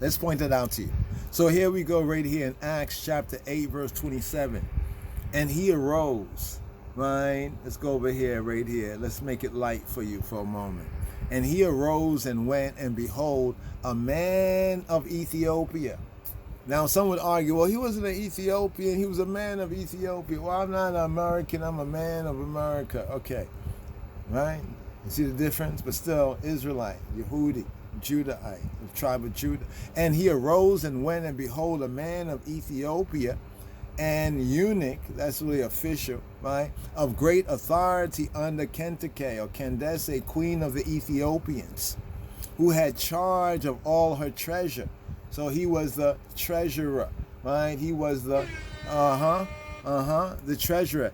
Let's point that out to you. So here we go right here in Acts chapter 8, verse 27. And he arose, right? Let's go over here, right here. Let's make it light for you for a moment. And he arose and went, and behold, a man of Ethiopia. Now, some would argue, well, he wasn't an Ethiopian. He was a man of Ethiopia. Well, I'm not an American. I'm a man of America. Okay, right? You see the difference? But still, Israelite, Yehudi, Judahite, the tribe of Judah. And he arose and went, and behold, a man of Ethiopia, and eunuch, that's really official, right, of great authority under Kentake, or Candace, queen of the Ethiopians, who had charge of all her treasure. So he was the treasurer, right? He was the, the treasurer,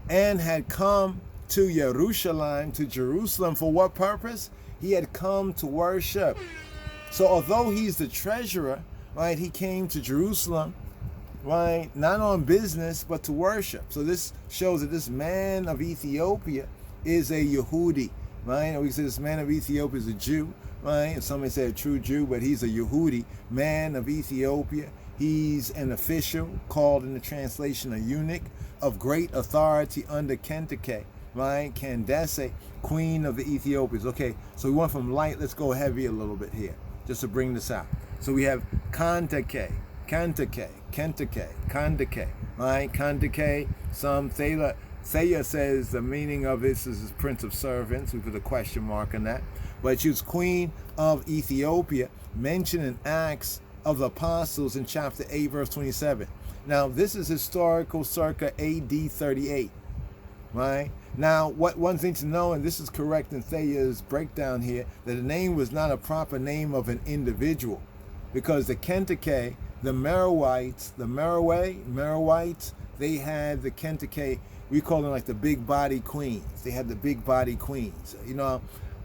and had come to Jerusalem, for what purpose? He had come to worship. So although he's the treasurer, right, he came to Jerusalem, right, not on business, but to worship. So this shows that this man of Ethiopia is a Yehudi, right? And we say this man of Ethiopia is a Jew, right? And somebody say a true Jew, but he's a Yehudi, man of Ethiopia. He's an official, called in the translation a eunuch, of great authority under Kentake, right? Candace, queen of the Ethiopians. Okay, so we went from light, let's go heavy a little bit here, just to bring this out. So we have Kantake, right? Kantake, some Thea says the meaning of this is Prince of Servants. We put a question mark on that. But she was queen of Ethiopia, mentioned in Acts of the Apostles in chapter 8, verse 27. Now, this is historical circa AD 38, right? Now, one thing to know, and this is correct in Thea's breakdown here, that the name was not a proper name of an individual, because the Kentake, the Meroites, they had the Kentake, we call them like the big body queens. They had the big body queens.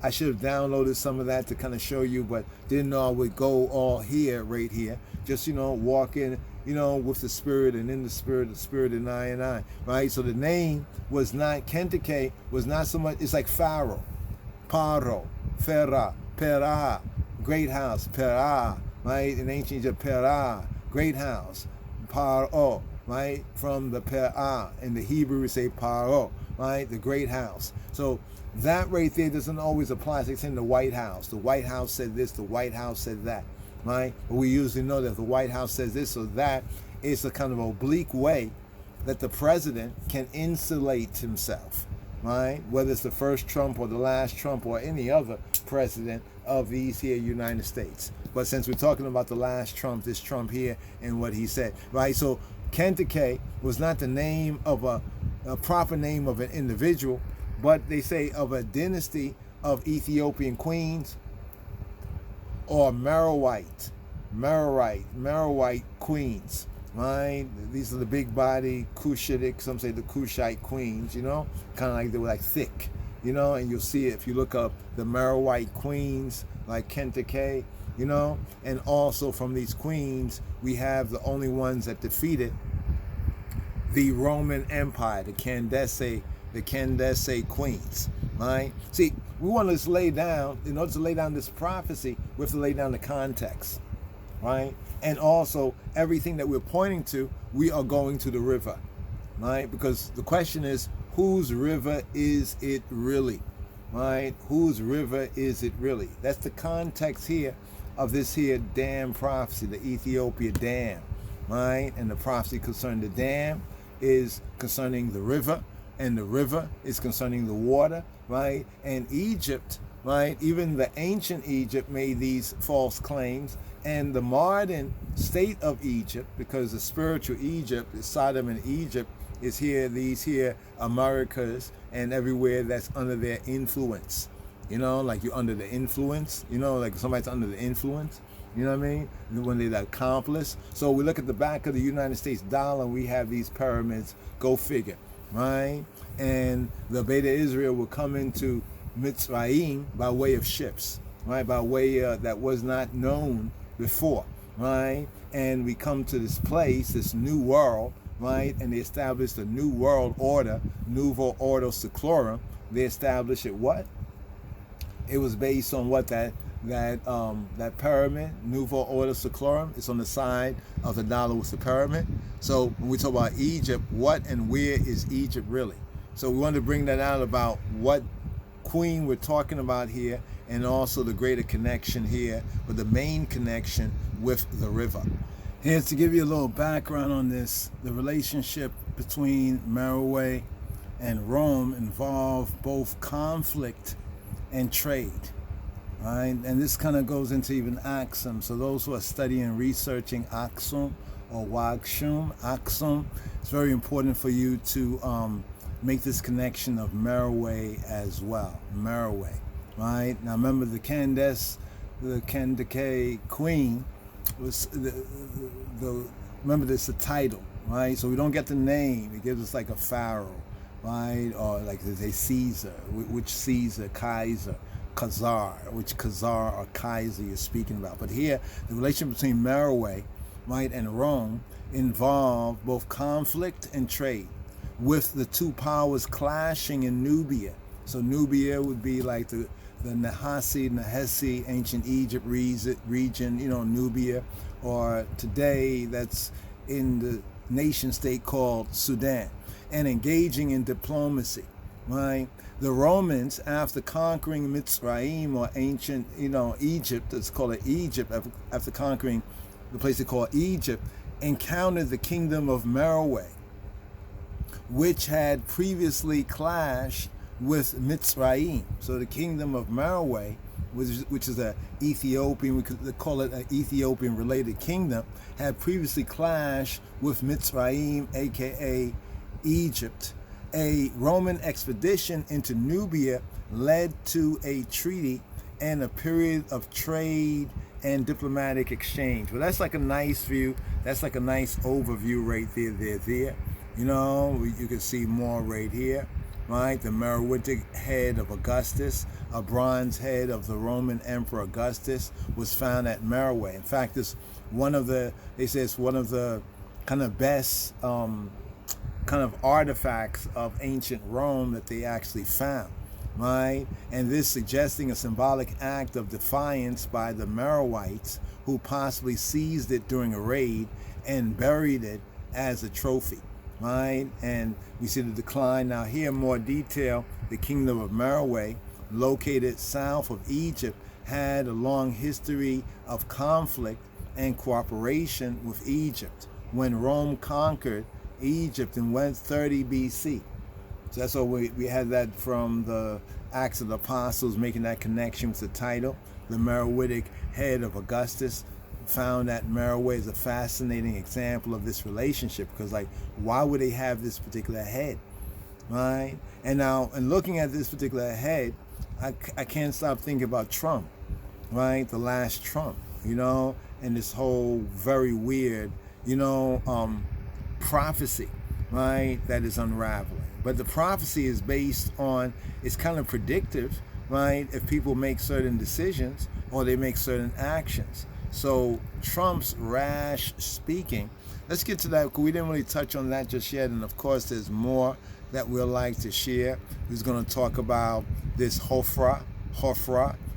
I should have downloaded some of that to kind of show you, but didn't know I would go all here, right here. Just, walking, with the Spirit and in the Spirit and I, right? So the name was not, Kentake was not so much, it's like Pharaoh, Paro, Pharaoh, Perah, great house, Perah, right? In ancient Egypt, Perah, great house, Paro, right? From the Perah. In the Hebrew, we say Paro, right? The great house. So that right there doesn't always apply. It's in the White House. The White House said this, the White House said that, right? But we usually know that if the White House says this or that, it's a kind of oblique way that the president can insulate himself, right? Whether it's the first Trump or the last Trump or any other president of these here United States. But since we're talking about the last Trump, this Trump here and what he said, right? So Kentake was not the name of a proper name of an individual, but they say of a dynasty of Ethiopian queens, or Meroite queens, right? These are the big body Cushitic, some say the Cushite queens, kind of like they were like thick, and you'll see it if you look up the Meroite queens, like Kentake, and also from these queens, we have the only ones that defeated the Roman Empire, the Candace the Candace queens, right? See, we want to just lay down, in order to lay down this prophecy, we have to lay down the context, right? And also, everything that we're pointing to, we are going to the river, right? Because the question is, whose river is it really, right? Whose river is it really? That's the context here of this here dam prophecy, the Ethiopia dam, right? And the prophecy concerning the dam is concerning the river, and the river is concerning the water, right? And Egypt, right? Even the ancient Egypt made these false claims, and the modern state of Egypt, because the spiritual Egypt, Sodom and Egypt, is here, these here Americas and everywhere that's under their influence. You know, like you're under the influence, you know, like somebody's under the influence, you know what I mean? When they're the accomplice. So we look at the back of the United States dollar and we have these pyramids, go figure, right? And the Beta Israel will come into Mitzrayim by way of ships, right? By way that was not known before, right? And we come to this place, this new world, right? And they established a new world order, Nouveau Ordo Seclorum. They established it what? It was based on what that pyramid, Nouveau Ordo Seclorum, it's on the side of the dollar with the pyramid. So when we talk about Egypt, what and where is Egypt really? So we wanted to bring that out about what queen we're talking about here, and also the greater connection here, but the main connection with the river. Here's to give you a little background on this. The relationship between Meroe and Rome involved both conflict and trade, right? And this kind of goes into even Aksum. So those who are studying and researching Aksum or Wagshum, Aksum, it's very important for you to make this connection of Meroe as well. Meroe, right? Now remember the Candace queen was remember this, the title, right? So we don't get the name. It gives us like a pharaoh, right? Or like they say Caesar, which Caesar, Kaiser, Khazar, which Khazar or Kaiser you're speaking about. But here, the relationship between Meroe, right, and Rome involved both conflict and trade, with the two powers clashing in Nubia. So Nubia would be like the Nahasi, ancient Egypt region, you know, Nubia, or today that's in the nation state called Sudan, and engaging in diplomacy, right? The Romans, after conquering Mitzrayim, or ancient, you know, Egypt, let's call it Egypt, after conquering the place they call Egypt, encountered the kingdom of Meroe, which had previously clashed with Mitzrayim. So the kingdom of Meroe, which is a Ethiopian, we could call it an Ethiopian related kingdom, had previously clashed with Mitzrayim, aka Egypt. A Roman expedition into Nubia led to a treaty and a period of trade and diplomatic exchange. Well, that's like a nice view. That's like a nice overview right there. You know, you can see more right here, right? The Meroitic head of Augustus, a bronze head of the Roman Emperor Augustus, was found at Meroe. In fact, it's one of the, they say it's one of the kind of best kind of artifacts of ancient Rome that they actually found, right? And this suggesting a symbolic act of defiance by the Meroites, who possibly seized it during a raid and buried it as a trophy, right? And we see the decline. Now here, more detail, the kingdom of Meroe, located south of Egypt, had a long history of conflict and cooperation with Egypt when Rome conquered Egypt in 130 BC. So that's what we had that from the Acts of the Apostles, making that connection with the title. The Meroitic head of Augustus, found that Meroe is a fascinating example of this relationship, because like, why would they have this particular head, right? And now, in looking at this particular head, I can't stop thinking about Trump, right? The last Trump, you know, and this whole very weird, you know, prophecy, right, that is unraveling. But the prophecy is based on, it's kind of predictive, right, if people make certain decisions or they make certain actions. So Trump's rash speaking, let's get to that, because we didn't really touch on that just yet. And of course, there's more that we'd like to share. We're going to talk about this Hofra,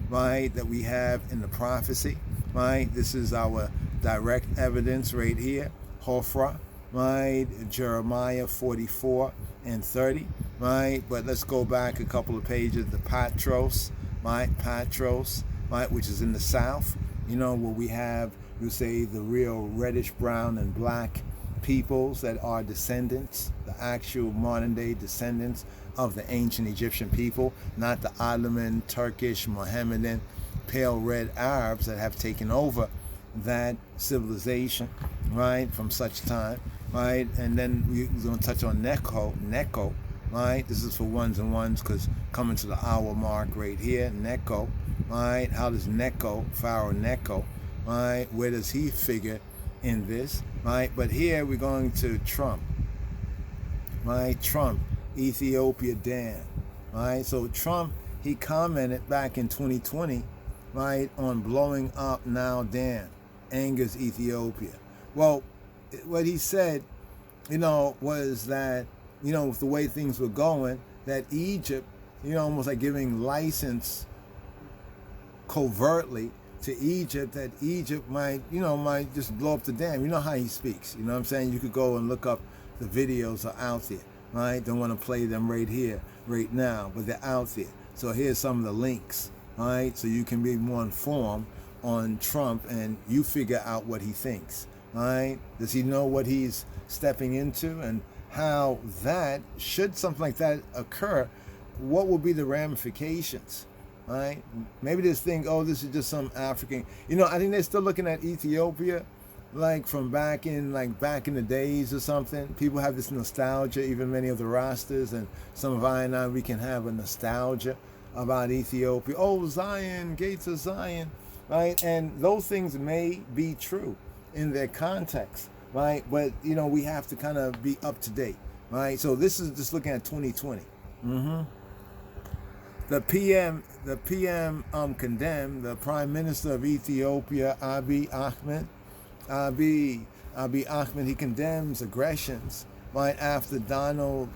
right, that we have in the prophecy, right? This is our direct evidence right here, Hofra, right? Jeremiah 44 and 30, right? But let's go back a couple of pages. The Patros, right? Patros, right, which is in the south, where we have, you say, the real reddish brown and black peoples that are descendants, the actual modern day descendants of the ancient Egyptian people, not the Ottoman, Turkish, Mohammedan, pale red Arabs that have taken over that civilization, right, from such time, right? And then we're going to touch on Neko, right? This is for ones and ones because coming to the hour mark right here, Neko, right? How does Neko, Pharaoh Neko, right? Where does he figure in this, right? But here we're going to Trump, right? Trump, Ethiopia dam, right? So Trump, he commented back in 2020, right, on blowing up Nile dam, angers Ethiopia. Well, what he said, was that, with the way things were going, that Egypt, almost like giving license covertly to Egypt, that Egypt might just blow up the dam. You know how he speaks. You know what I'm saying? You could go and look up the videos are out there, right? Don't want to play them right here, right now, but they're out there. So here's some of the links, right? So you can be more informed on Trump and you figure out what he thinks, right? Does he know what he's stepping into and how that, should something like that occur, what will be the ramifications? Right? Maybe this thing, oh, this is just some African. I think they're still looking at Ethiopia like from back in the days or something. People have this nostalgia, even many of the rosters and some of I and I, we can have a nostalgia about Ethiopia. Oh, Zion, gates of Zion, right? And those things may be true in their context, right? But, we have to kind of be up to date, right? So this is just looking at 2020. The PM condemned the Prime Minister of Ethiopia, Abiy Ahmed. Abiy Ahmed, he condemns aggressions right after Donald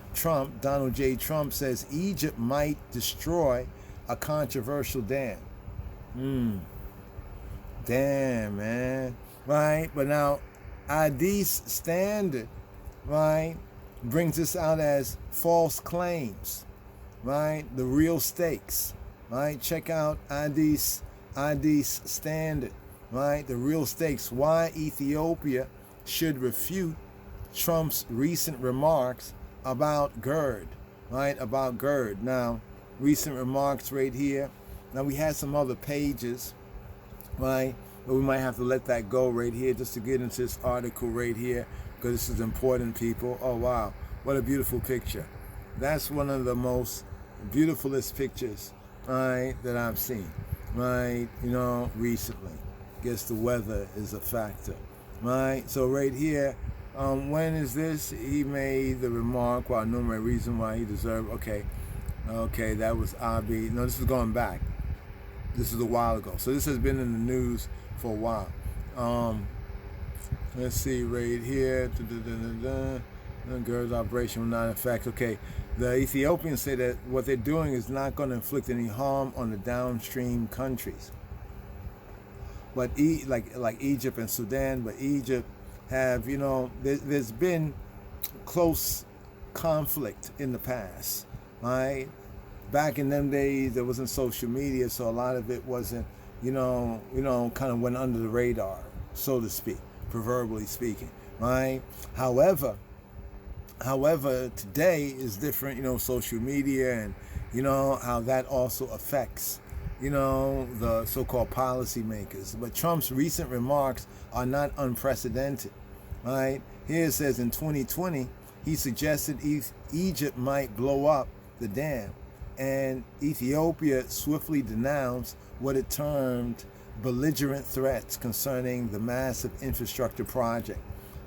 J. Trump says Egypt might destroy a controversial dam. Damn, man. Right? But now, Addis Standard, right, brings this out as false claims. Right, the real stakes, right? Check out Addis Standard, right? The real stakes. Why Ethiopia should refute Trump's recent remarks about GERD, right? About GERD. Now, recent remarks right here. Now we had some other pages, right? But we might have to let that go right here just to get into this article right here because this is important, people. Oh wow, what a beautiful picture. That's one of the most beautifulest pictures, right, that I've seen, right, recently. Guess the weather is a factor, right? So right here, when is this? He made the remark, well, no reason why he deserved, okay, that was Abiy. No, this is going back. This is a while ago. So this has been in the news for a while. Let's see right here. GERD's operation will not affect. Okay, the Ethiopians say that what they're doing is not going to inflict any harm on the downstream countries. But like Egypt and Sudan, but Egypt have, there's been close conflict in the past, right? Back in them days, there wasn't social media, so a lot of it wasn't, kind of went under the radar, so to speak, proverbially speaking, right? However, today is different, social media and, how that also affects, the so-called policymakers. But Trump's recent remarks are not unprecedented, right? Here it says in 2020, he suggested Egypt might blow up the dam, and Ethiopia swiftly denounced what it termed belligerent threats concerning the massive infrastructure project,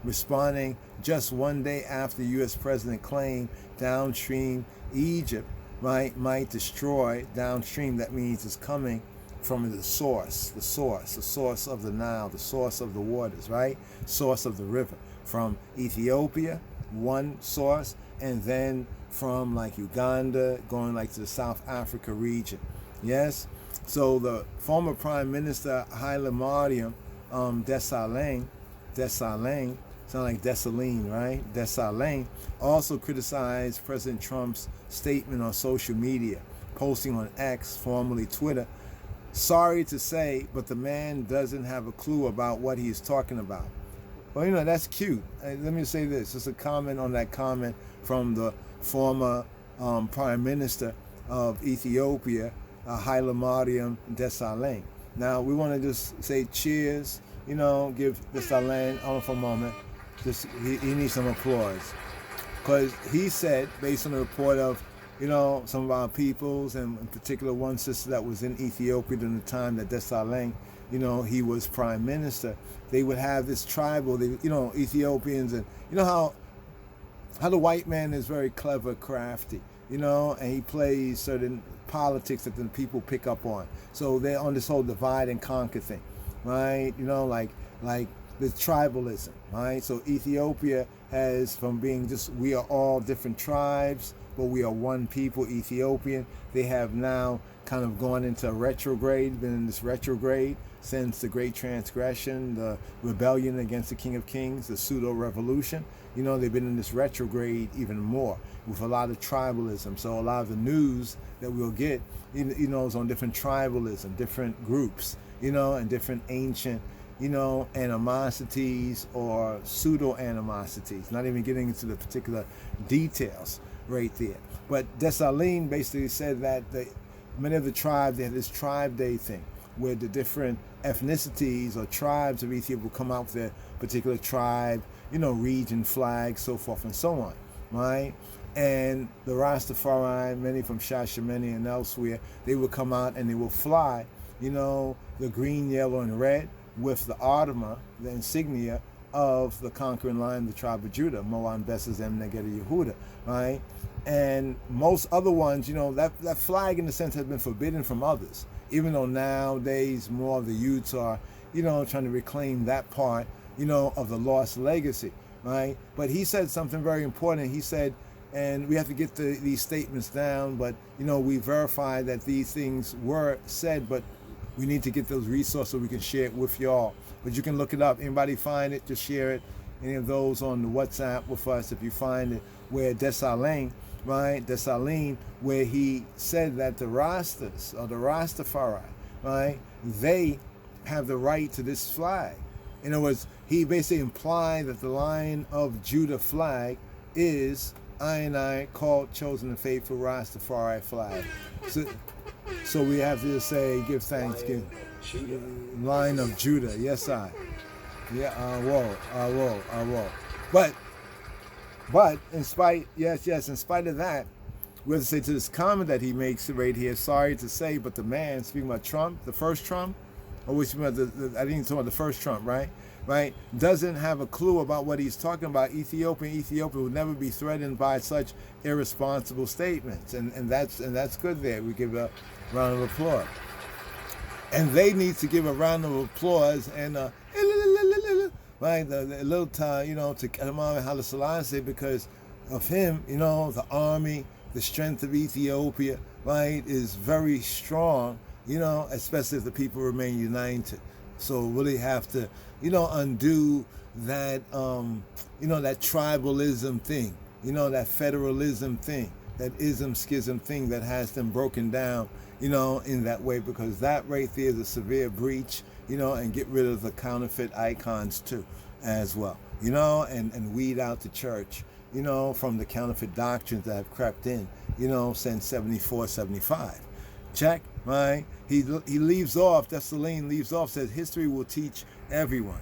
responding just one day after the U.S. president claimed downstream Egypt might destroy downstream. That means it's coming from the source of the Nile, the source of the waters, right? Source of the river. From Ethiopia, one source, and then from like Uganda going like to the South Africa region. Yes, so the former Prime Minister Haile Mariam Desalegn, sound like Dessalines, right? Dessalines also criticized President Trump's statement on social media, posting on X, formerly Twitter. Sorry to say, but the man doesn't have a clue about what he's talking about. Well, that's cute. Let me say this. Just a comment on that comment from the former Prime Minister of Ethiopia, Haile Mariam Desalegn. Now, we want to just say cheers, give Desalegn, hold on for a moment. He needs some applause. Because he said, based on the report of, some of our peoples, and in particular one sister that was in Ethiopia during the time that Desalegn, he was prime minister, they would have this tribal, Ethiopians, and how the white man is very clever, crafty, and he plays certain politics that the people pick up on. So they're on this whole divide and conquer thing, right? Like the tribalism, right? So Ethiopia has, from being just, we are all different tribes, but we are one people, Ethiopian. They have now kind of gone into a retrograde, been in this retrograde since the Great Transgression, the rebellion against the King of Kings, the pseudo-revolution. They've been in this retrograde even more with a lot of tribalism. So a lot of the news that we'll get, is on different tribalism, different groups, and different ancient, animosities or pseudo-animosities, not even getting into the particular details right there. But Dessalines basically said that many of the tribes, they had this tribe day thing where the different ethnicities or tribes of Ethiopia will come out with their particular tribe, region, flag, so forth and so on, right? And the Rastafari, many from Shashamene and elsewhere, they will come out and they will fly, the green, yellow, and red with the armor, the insignia of the conquering line of the tribe of Judah, Moan, Besses, Em, Neged, Yehuda, right? And most other ones, that flag in a sense has been forbidden from others, even though nowadays more of the youths are, trying to reclaim that part, of the lost legacy, right? But he said something very important. He said, and we have to get these statements down, but, we verify that these things were said, but we need to get those resources so we can share it with y'all. But you can look it up. Anybody find it, just share it. Any of those on the WhatsApp with us, if you find it, where Dessalines, right? Dessalines, where he said that the Rastas, or the Rastafari, right, they have the right to this flag. In other words, he basically implied that the Lion of Judah flag is I called, chosen, and faithful Rastafari flag. So we have to say, give thanks, Lion of Judah. Yes, I. Yeah, I will. But in spite of that, we have to say to this comment that he makes right here, sorry to say, but the man, speaking about Trump, the first Trump, or which I didn't talk about the first Trump, right, doesn't have a clue about what he's talking about. Ethiopia will never be threatened by such irresponsible statements, and that's good there. We give a round of applause. And they need to give a round of applause and right, the little time, to Imam Haile Selassie, because of him, the army, the strength of Ethiopia, right, is very strong, especially if the people remain united. So really have to, undo that, that tribalism thing, that federalism thing, that ism schism thing that has them broken down, in that way, because that right there is a severe breach, and get rid of the counterfeit icons too, as well, and weed out the church, from the counterfeit doctrines that have crept in, since 74, 75. Check, right? He leaves off, Dessalines leaves off, says history will teach everyone.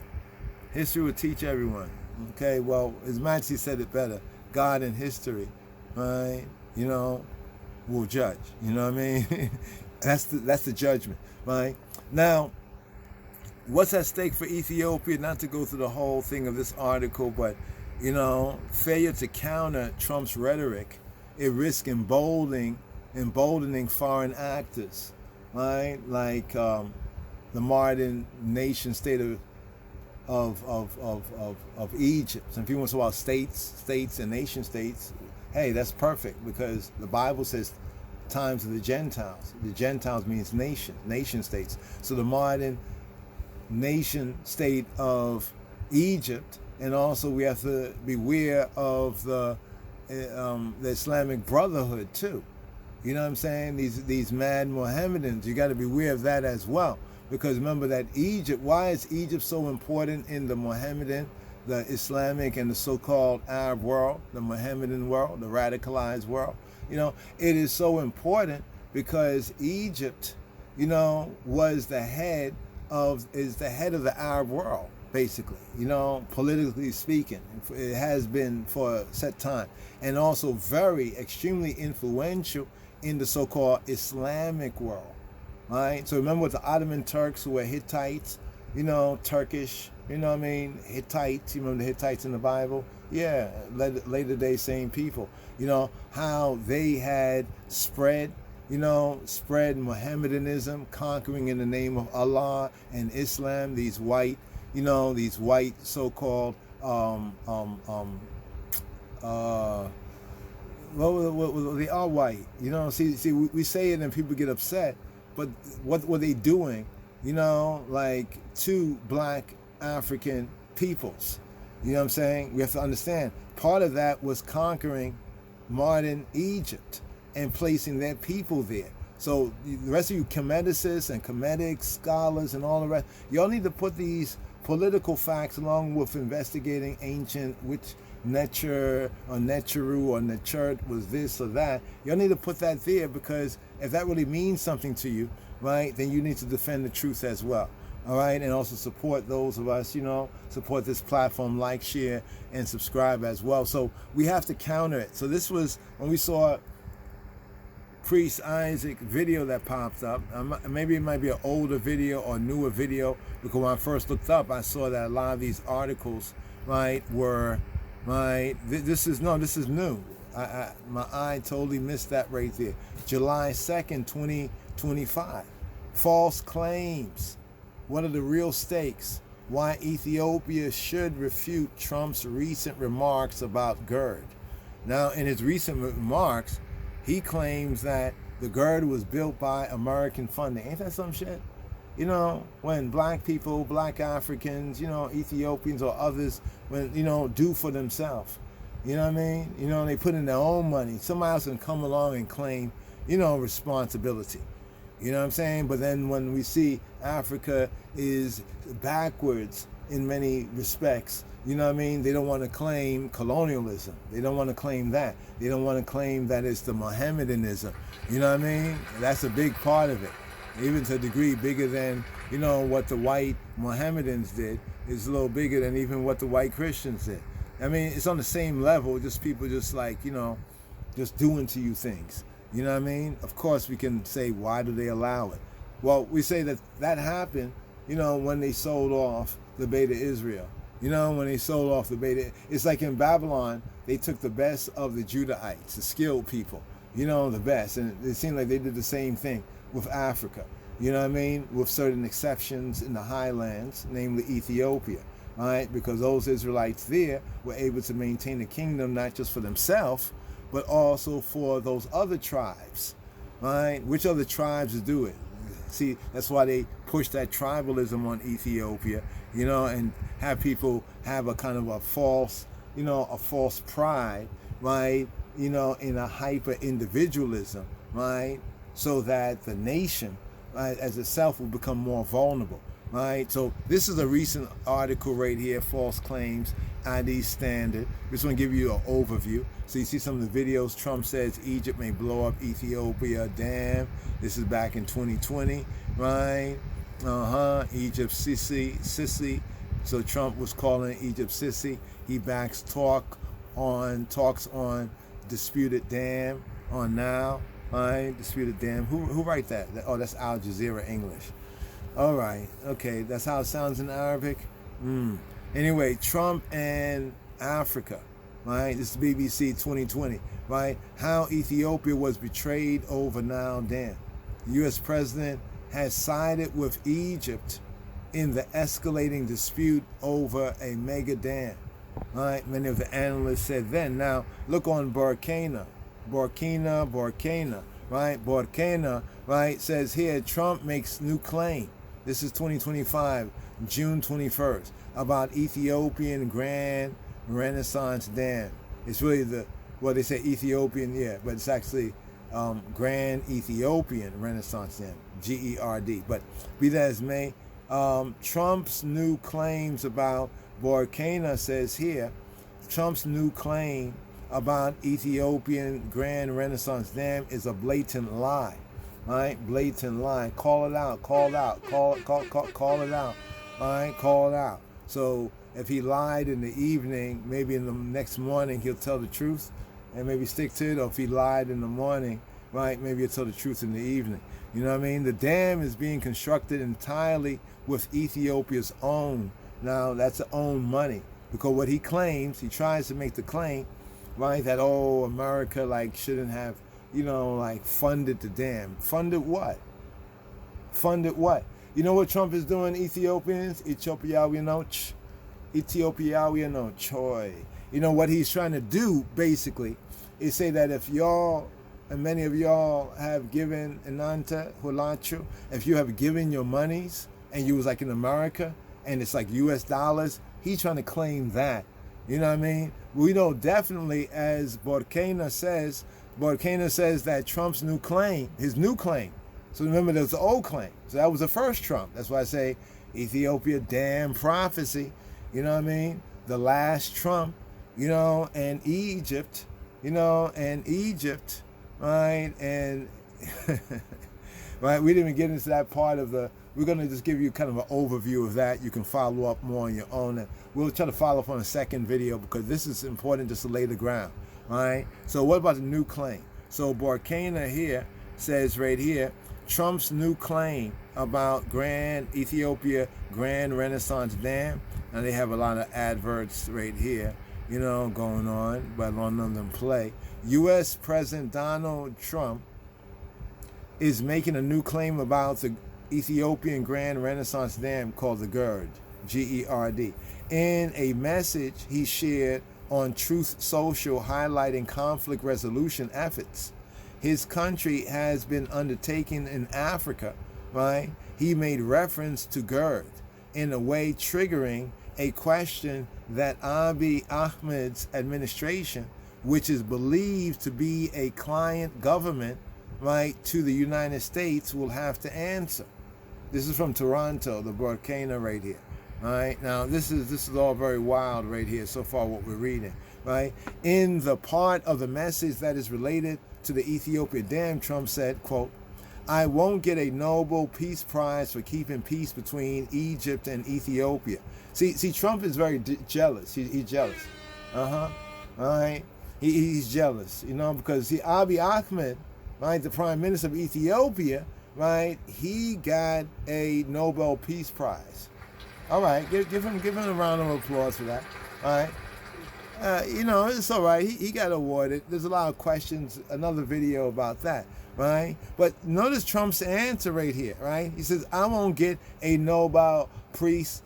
History will teach everyone. Okay, well, His Majesty said it better. God and history, right? Will judge. You know what I mean? That's the judgment, right? Now, what's at stake for Ethiopia? Not to go through the whole thing of this article, but failure to counter Trump's rhetoric, it risks emboldening foreign actors, right? Like the modern nation state of Egypt. Some people talk about states and nation states, hey, that's perfect because the Bible says times of the Gentiles. The Gentiles means nation states. So the modern nation state of Egypt, and also we have to beware of the Islamic Brotherhood too. You know what I'm saying? These mad Mohammedans, you got to beware of that as well. Because remember that Egypt, why is Egypt so important in the Mohammedan, the Islamic, and the so-called Arab world, the Mohammedan world, the radicalized world? You know, it is so important because Egypt, you know, is the head of the Arab world, basically, you know, politically speaking. It has been for a set time. And also very extremely influential in the so-called Islamic world. Right? So remember with the Ottoman Turks who were Hittites, you know, Turkish, you know what I mean? Hittites, you remember the Hittites in the Bible? Yeah, later day same people. You know, how they had spread Mohammedanism, conquering in the name of Allah and Islam, these white so-called well, they are white. You know, see, we say it and people get upset, but what were they doing? You know, like to black African peoples. You know what I'm saying? We have to understand. Part of that was conquering modern Egypt and placing their people there. So the rest of you Kemeticists and Kemetic scholars and all the rest, y'all need to put these political facts along with investigating ancient, which Necher or Necheru or Nechert was this or that. Y'all need to put that there because if that really means something to you, right, then you need to defend the truth as well. All right, and also support those of us, you know, support this platform, like, share, and subscribe as well. So we have to counter it. So this was when we saw Priest Isaac video that popped up. Maybe it might be an older video or newer video, because when I first looked up, I saw that a lot of these articles, right, were, right, this is new. My eye totally missed that right there. July 2nd, 2025. False claims. What are the real stakes? Why Ethiopia should refute Trump's recent remarks about GERD. Now, in his recent remarks, he claims that the GERD was built by American funding. Ain't that some shit? You know, when black people, black Africans, you know, Ethiopians or others, when, you know, do for themselves. You know what I mean? You know, they put in their own money. Somebody else can come along and claim, you know, responsibility. You know what I'm saying? But then when we see Africa is backwards in many respects, you know what I mean? They don't want to claim colonialism. They don't want to claim that. They don't want to claim that it's the Mohammedanism. You know what I mean? That's a big part of it. Even to a degree bigger than, you know, what the white Mohammedans did. Is a little bigger than even what the white Christians did. I mean, it's on the same level, just people just like, you know, just doing to you things. You know what I mean? Of course, we can say, why do they allow it? Well, we say that happened, you know, when they sold off the Beta Israel. You know, when they sold off the Beta, it's like in Babylon, they took the best of the Judahites, the skilled people, you know, the best. And it seemed like they did the same thing with Africa, you know what I mean? With certain exceptions in the highlands, namely Ethiopia, right? Because those Israelites there were able to maintain the kingdom, not just for themselves, but also for those other tribes, right? Which other tribes do it? See, that's why they push that tribalism on Ethiopia, you know, and have people have a kind of a false, you know, a false pride, right? You know, in a hyper individualism, right? So that the nation, right, as itself will become more vulnerable, right? So this is a recent article right here, False Claims, ID Standard. Just want to give you an overview. So you see some of the videos. Trump says Egypt may blow up Ethiopia dam. This is back in 2020, right? Egypt sissy. So Trump was calling Egypt sissy. He backs talks on disputed dam on Nile, right? Disputed dam. Who write that? Oh, that's Al Jazeera English. All right, okay, that's how it sounds in Arabic. Anyway, Trump and Africa, right? This is BBC 2020, right? How Ethiopia was betrayed over Nile Dam. The U.S. president has sided with Egypt in the escalating dispute over a mega dam. Right? Many of the analysts said then. Now look on Burkina, right? Burkina, right, says here Trump makes new claim. This is 2025, June 21st, about Ethiopian Grand Renaissance Dam. It's really they say Ethiopian, yeah, but it's actually Grand Ethiopian Renaissance Dam, GERD. But be that as may, Trump's new claims about Burkina says here, Trump's new claim about Ethiopian Grand Renaissance Dam is a blatant lie, right? Blatant lie. Call it out. Call it out. Call it out. All right, call it out. So if he lied in the evening, maybe in the next morning he'll tell the truth and maybe stick to it. Or if he lied in the morning, right, maybe he'll tell the truth in the evening. You know what I mean? The dam is being constructed entirely with Ethiopia's own. Now that's own money, because what he claims, he tries to make the claim, right, that America shouldn't have, funded the dam. Funded what? Funded what? You know what Trump is doing, Ethiopians? Ethiopia, Choi. You know what he's trying to do, basically, is say that if y'all, and many of y'all have given Inanta Hulachu, if you have given your monies, and you was in America, and it's US dollars, he's trying to claim that. You know what I mean? We know definitely, as Burkina says that Trump's new claim, his new claim. So remember, there's the old claim. So that was the first Trump. That's why I say Ethiopia damn prophecy. You know what I mean? The last Trump, and Egypt, right? And right, we didn't even get into that part of we're going to just give you kind of an overview of that. You can follow up more on your own. And we'll try to follow up on a second video, because this is important just to lay the ground. All right? So what about the new claim? So Burkina here says right here, Trump's new claim about Ethiopia Grand Renaissance Dam. Now they have a lot of adverts right here, going on, but none of them play. U.S. President Donald Trump is making a new claim about the Ethiopian Grand Renaissance Dam called the GERD, G-E-R-D. In a message he shared on Truth Social highlighting conflict resolution efforts his country has been undertaking in Africa, right? He made reference to GERD in a way triggering a question that Abiy Ahmed's administration, which is believed to be a client government, right, to the United States, will have to answer. This is from Toronto, the Burkina right here. All right, now this is all very wild right here so far what we're reading, right? In the part of the message that is related to the Ethiopia dam, Trump said, quote, "I won't get a Nobel Peace Prize for keeping peace between Egypt and Ethiopia." See, Trump is very jealous. He's jealous. All right, he's jealous, because Abiy Ahmed, right, the Prime Minister of Ethiopia, right, he got a Nobel Peace Prize. All right, give him a round of applause for that. All right. It's all right. He got awarded. There's a lot of questions, another video about that, right? But notice Trump's answer right here, right? He says, "I won't get a Nobel Peace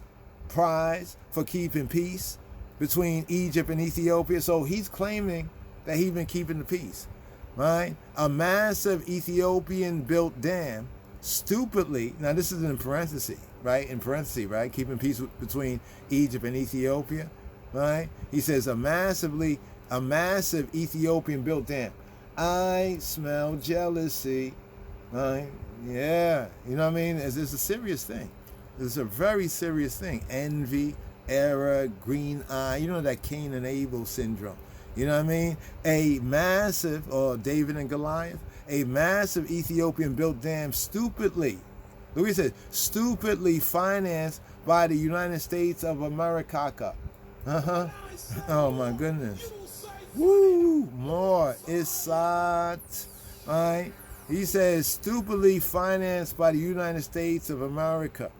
Prize for keeping peace between Egypt and Ethiopia." So he's claiming that he's been keeping the peace, right? A massive Ethiopian-built dam stupidly, now this is in parentheses, right? In parentheses, right? Keeping peace between Egypt and Ethiopia, right? He says a massive Ethiopian-built dam. I smell jealousy, right? Yeah, you know what I mean? It's a serious thing. It's a very serious thing. Envy, error, green eye. That Cain and Abel syndrome. You know what I mean? A massive, or David and Goliath, a massive Ethiopian-built dam stupidly, look what he said, stupidly financed by the United States of America. Oh my goodness. Woo! More. Isat. Right? He says, stupidly financed by the United States of America.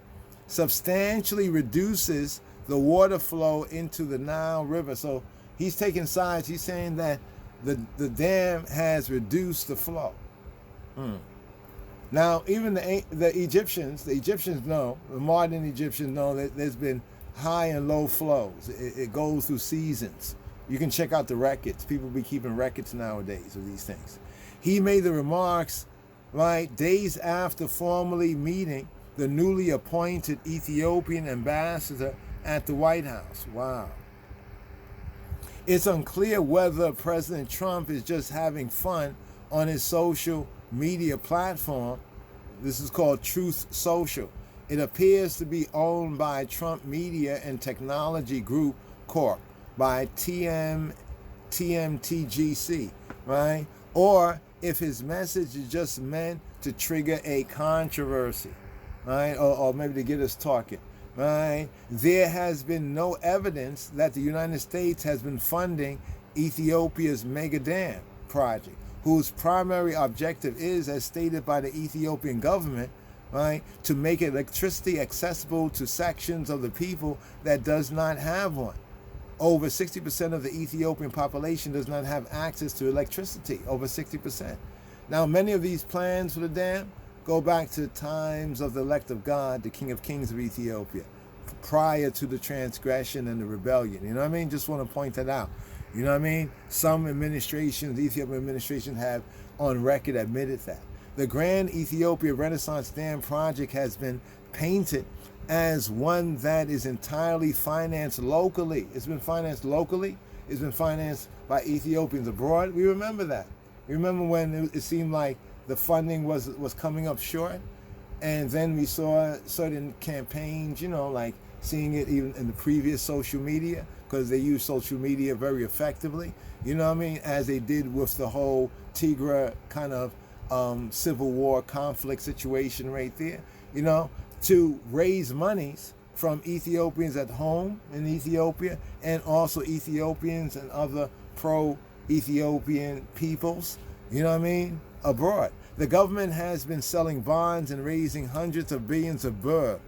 Substantially reduces the water flow into the Nile River. So he's taking sides. He's saying that the dam has reduced the flow. Now, even the Egyptians know, the modern Egyptians know that there's been high and low flows. It goes through seasons. You can check out the records. People be keeping records nowadays of these things. He made the remarks, right, days after formally meeting the newly appointed Ethiopian ambassador at the White House. Wow. It's unclear whether President Trump is just having fun on his social media platform. This is called Truth Social. It appears to be owned by Trump Media and Technology Group Corp, by TMTGC, right? Or if his message is just meant to trigger a controversy, right? Or maybe to get us talking, right? There has been no evidence that the United States has been funding Ethiopia's mega dam project, whose primary objective is, as stated by the Ethiopian government, right, to make electricity accessible to sections of the people that does not have one. Over 60% of the Ethiopian population does not have access to electricity, over 60%. Now, many of these plans for the dam go back to the times of the elect of God, the King of Kings of Ethiopia, prior to the transgression and the rebellion. You know what I mean? Just want to point that out. You know what I mean? Some administrations, the Ethiopian administration, have on record admitted that. The Grand Ethiopia Renaissance Dam project has been painted as one that is entirely financed locally. It's been financed locally. It's been financed by Ethiopians abroad. We remember that. We remember when it seemed like the funding was coming up short, and then we saw certain campaigns, you know, like seeing it even in the previous social media, because they use social media very effectively, you know what I mean, as they did with the whole Tigray kind of civil war conflict situation right there, you know, to raise monies from Ethiopians at home in Ethiopia, and also Ethiopians and other pro-Ethiopian peoples, you know what I mean, abroad. The government has been selling bonds and raising hundreds of billions of birr,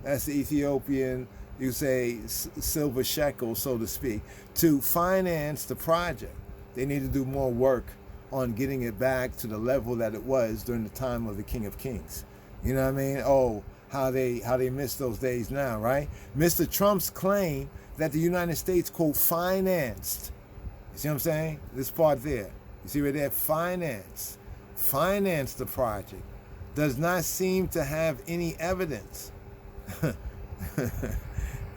that's the Ethiopian, you say, silver shekel, so to speak, to finance the project. They need to do more work on getting it back to the level that it was during the time of the King of Kings. You know what I mean? Oh, how they miss those days now, right? Mr. Trump's claim that the United States, quote, financed, you see what I'm saying? This part there, you see right there, financed the project, does not seem to have any evidence.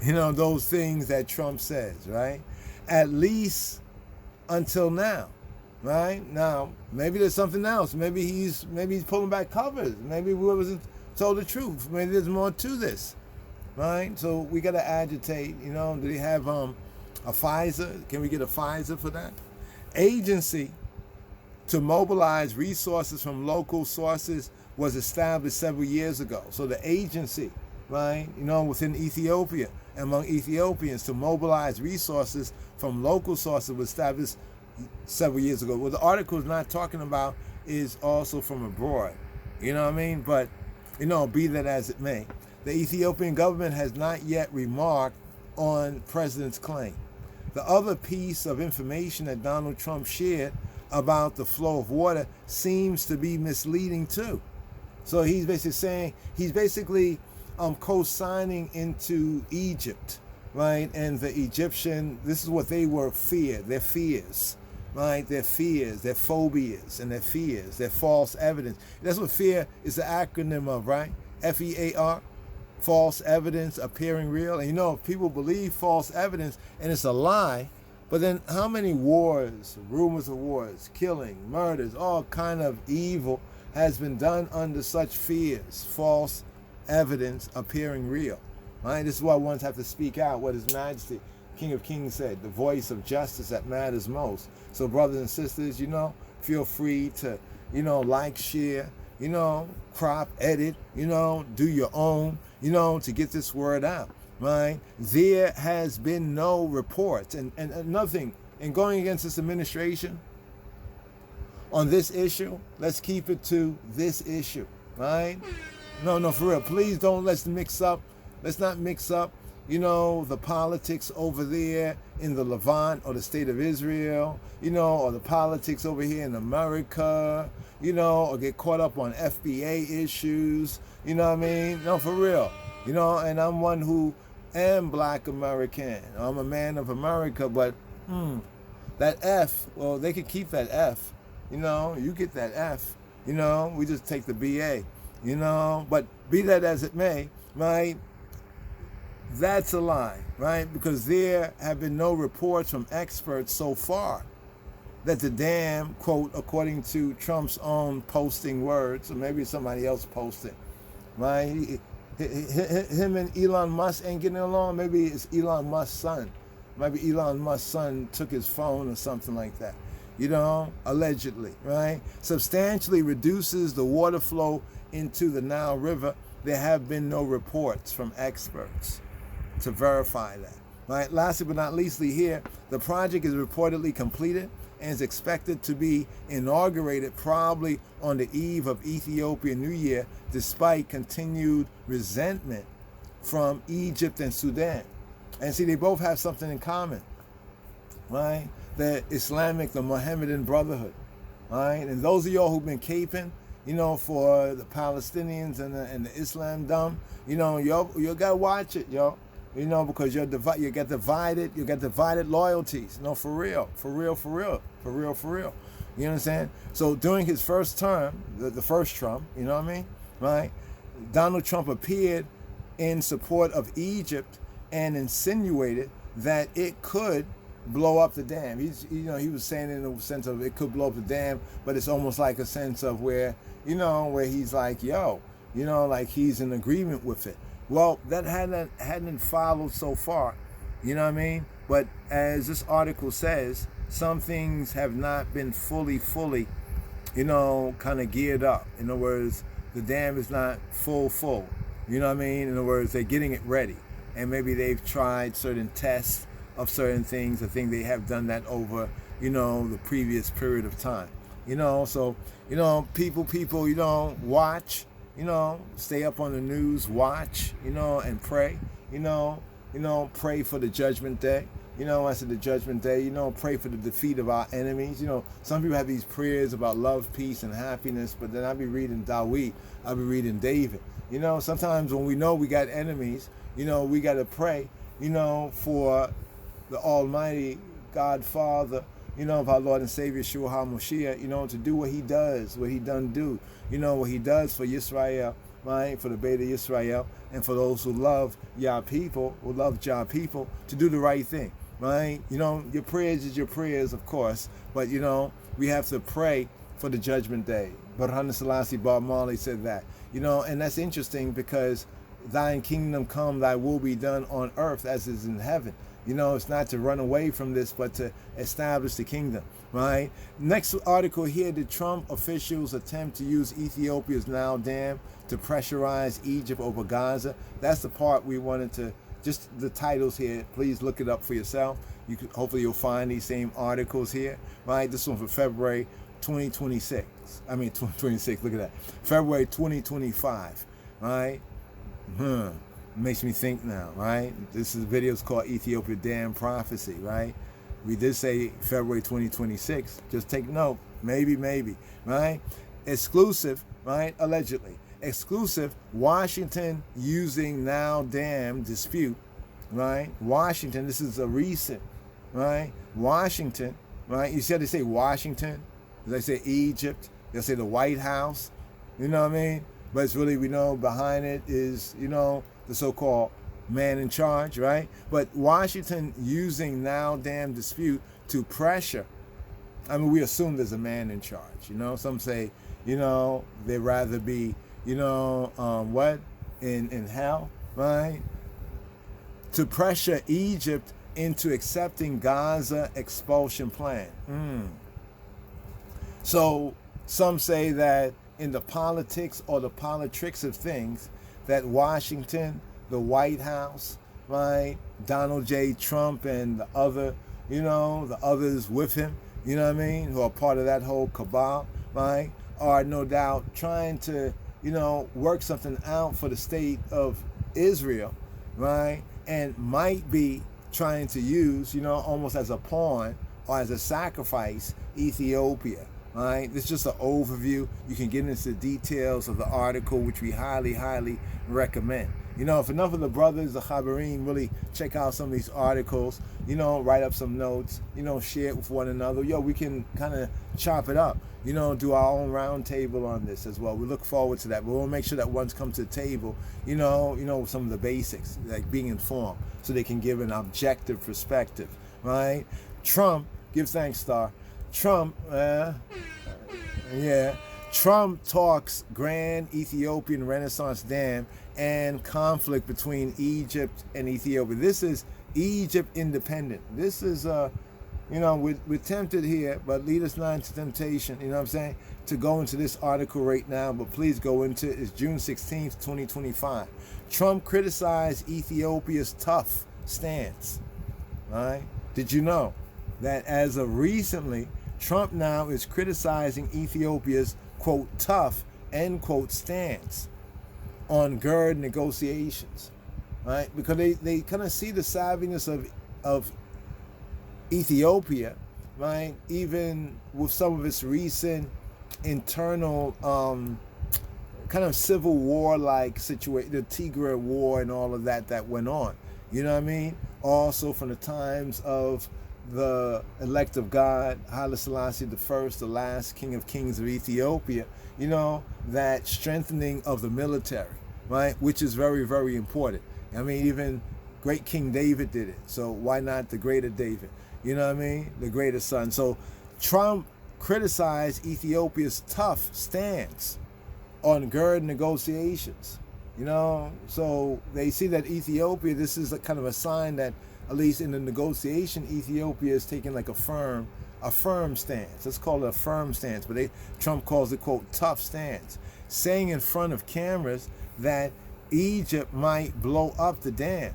You know, those things that Trump says, right? At least until now, right? Now, maybe there's something else. Maybe he's pulling back covers. Maybe we wasn't told the truth. Maybe there's more to this, right? So we got to agitate. You know, do they have a Pfizer? Can we get a Pfizer for that? Agency to mobilize resources from local sources was established several years ago. So the agency, right, you know, within Ethiopia, among Ethiopians, to mobilize resources from local sources was established several years ago. What the article is not talking about is also from abroad. You know what I mean? But, you know, be that as it may, the Ethiopian government has not yet remarked on President's claim. The other piece of information that Donald Trump shared about the flow of water seems to be misleading too. So he's basically saying, co-signing into Egypt, right? And the Egyptian, this is what they were their fears, right? Their fears, their phobias, and their fears, their false evidence. That's what fear is the acronym of, right? FEAR, false evidence appearing real. And you know, if people believe false evidence and it's a lie, but then how many wars, rumors of wars, killing, murders, all kind of evil has been done under such fears, false evidence appearing real, right? This is why ones have to speak out what His Majesty, King of Kings, said, the voice of justice that matters most. So brothers and sisters, you know, feel free to, you know, like, share, you know, crop, edit, you know, do your own, you know, to get this word out, right? There has been no reports and nothing in going against this administration on this issue. Let's keep it to this issue, right? No, for real. Please don't let's not mix up, you know, the politics over there in the Levant or the state of Israel, you know, or the politics over here in America, you know, or get caught up on FBA issues, you know what I mean? No, for real. You know, and I'm one who am Black American. I'm a man of America, but that F, well, they could keep that F. You know, you get that F. You know, we just take the BA. You know, but be that as it may, right? That's a lie, right? Because there have been no reports from experts so far that the dam, quote, according to Trump's own posting words, or maybe somebody else posted, right? Him and Elon Musk ain't getting along. Maybe it's Elon Musk's son. Maybe Elon Musk's son took his phone or something like that. You know, allegedly, right? Substantially reduces the water flow into the Nile River. There have been no reports from experts to verify that, right? Lastly but not leastly here, the project is reportedly completed and is expected to be inaugurated probably on the eve of Ethiopia New Year, despite continued resentment from Egypt and Sudan. And see, they both have something in common, right? The Islamic, the Mohammedan Brotherhood, right? And those of y'all who've been caping, you know, for the Palestinians and the Islam dumb, you know, you gotta watch it, yo. You know, because you get divided loyalties. You know, for real. You know what I'm saying? So during his first term, the first Trump, you know what I mean, right? Donald Trump appeared in support of Egypt and insinuated that it could blow up the dam. He was saying in the sense of it could blow up the dam, but it's almost like a sense of where he's like, yo, you know, like he's in agreement with it. Well, that hadn't followed so far, you know what I mean? But as this article says, some things have not been fully, you know, kind of geared up. In other words, the dam is not full, you know what I mean? In other words, they're getting it ready. And maybe they've tried certain tests of certain things. I think they have done that over, you know, the previous period of time. You know, so, you know, people, you know, watch. You know, stay up on the news, watch, you know, and pray, you know, pray for the judgment day. You know, I said the judgment day, you know, pray for the defeat of our enemies. You know, some people have these prayers about love, peace, and happiness, but then I'll be reading Dawid, I'll be reading David. You know, sometimes when we know we got enemies, you know, we got to pray, you know, for the Almighty God Father, you know, of our Lord and Savior, Yeshua HaMashiach, you know, to do what he does, what he done do. You know, what he does for Yisrael, right? For the Beta Yisrael, and for those who love Yah people, to do the right thing, right? You know, your prayers is your prayers, of course, but, you know, we have to pray for the judgment day. But Haile Selassie Bob Marley said that, you know, and that's interesting because thine kingdom come, thy will be done on earth as is in heaven. You know, it's not to run away from this, but to establish the kingdom, right? Next article here, did Trump officials attempt to use Ethiopia's Nile Dam to pressurize Egypt over Gaza? That's the part we wanted to, just the titles here, please look it up for yourself. Hopefully you'll find these same articles here, right? This one for February 2026. I mean, 2026, look at that. February 2025, right? Makes me think now, right? This video is called Ethiopia Dam Prophecy, right? We did say February 2026. Just take note. Maybe, right? Exclusive, right? Allegedly. Exclusive, Washington using Nile Dam dispute, right? Washington, this is a recent, right? Washington, right? You see how they say Washington? They say Egypt. They say the White House. You know what I mean? But it's really, we know behind it is, you know, the so-called man in charge, right? But Washington using Nile Dam dispute to pressure. I mean, we assume there's a man in charge, you know? Some say, you know, they'd rather be, you know, in hell, right? To pressure Egypt into accepting Gaza expulsion plan. So some say that in the politics or the politricks of things, that Washington, the White House, right, Donald J. Trump and the other, you know, the others with him, you know what I mean, who are part of that whole cabal, right, are no doubt trying to, you know, work something out for the state of Israel, right, and might be trying to use, you know, almost as a pawn or as a sacrifice, Ethiopia. All right, this is just an overview. You can get into the details of the article, which we highly recommend. If enough of the brothers, the Chabarim, really check out some of these articles, write up some notes, share it with one another, we can kind of chop it up, do our own round table on this as well. We look forward to that. But we'll make sure that once come to the table, some of the basics, like being informed, so they can give an objective perspective, right? Trump, give thanks, Star. Trump, Trump talks Grand Ethiopian Renaissance Dam and conflict between Egypt and Ethiopia. This is Egypt independent. This is, we're tempted here, but lead us not into temptation, to go into this article right now, but please go into it. It's June 16th, 2025. Trump criticized Ethiopia's tough stance. All right? Did you know that as of recently, Trump now is criticizing Ethiopia's, quote, tough, end quote, stance on GERD negotiations, right? Because they kind of see the savviness of Ethiopia, right? Even with some of its recent internal kind of civil war-like situation, the Tigray War and all of that went on. You know what I mean? Also from the times of the elect of God, Haile Selassie I, the last king of kings of Ethiopia, that strengthening of the military, right? Which is very, very important. I mean, even great King David did it. So why not the greater David? You know what I mean? The greater son. So Trump criticized Ethiopia's tough stance on GERD negotiations. So they see that Ethiopia, this is a kind of a sign that at least in the negotiation, Ethiopia is taking like a firm stance. Let's call it a firm stance, but Trump calls it, quote, tough stance, saying in front of cameras that Egypt might blow up the dam,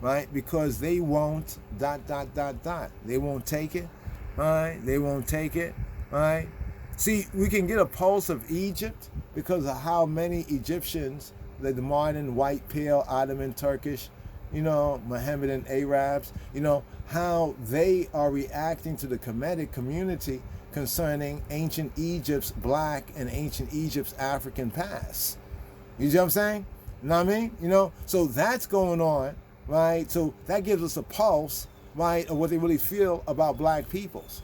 right? Because they won't ... They won't take it, right? They won't take it, right? See, we can get a pulse of Egypt because of how many Egyptians, the modern white, pale, Ottoman, Turkish, Mohammedan Arabs, how they are reacting to the Kemetic community concerning ancient Egypt's black and ancient Egypt's African past. You see what I'm saying? You know what I mean? So that's going on, right? So that gives us a pulse, right, of what they really feel about black peoples.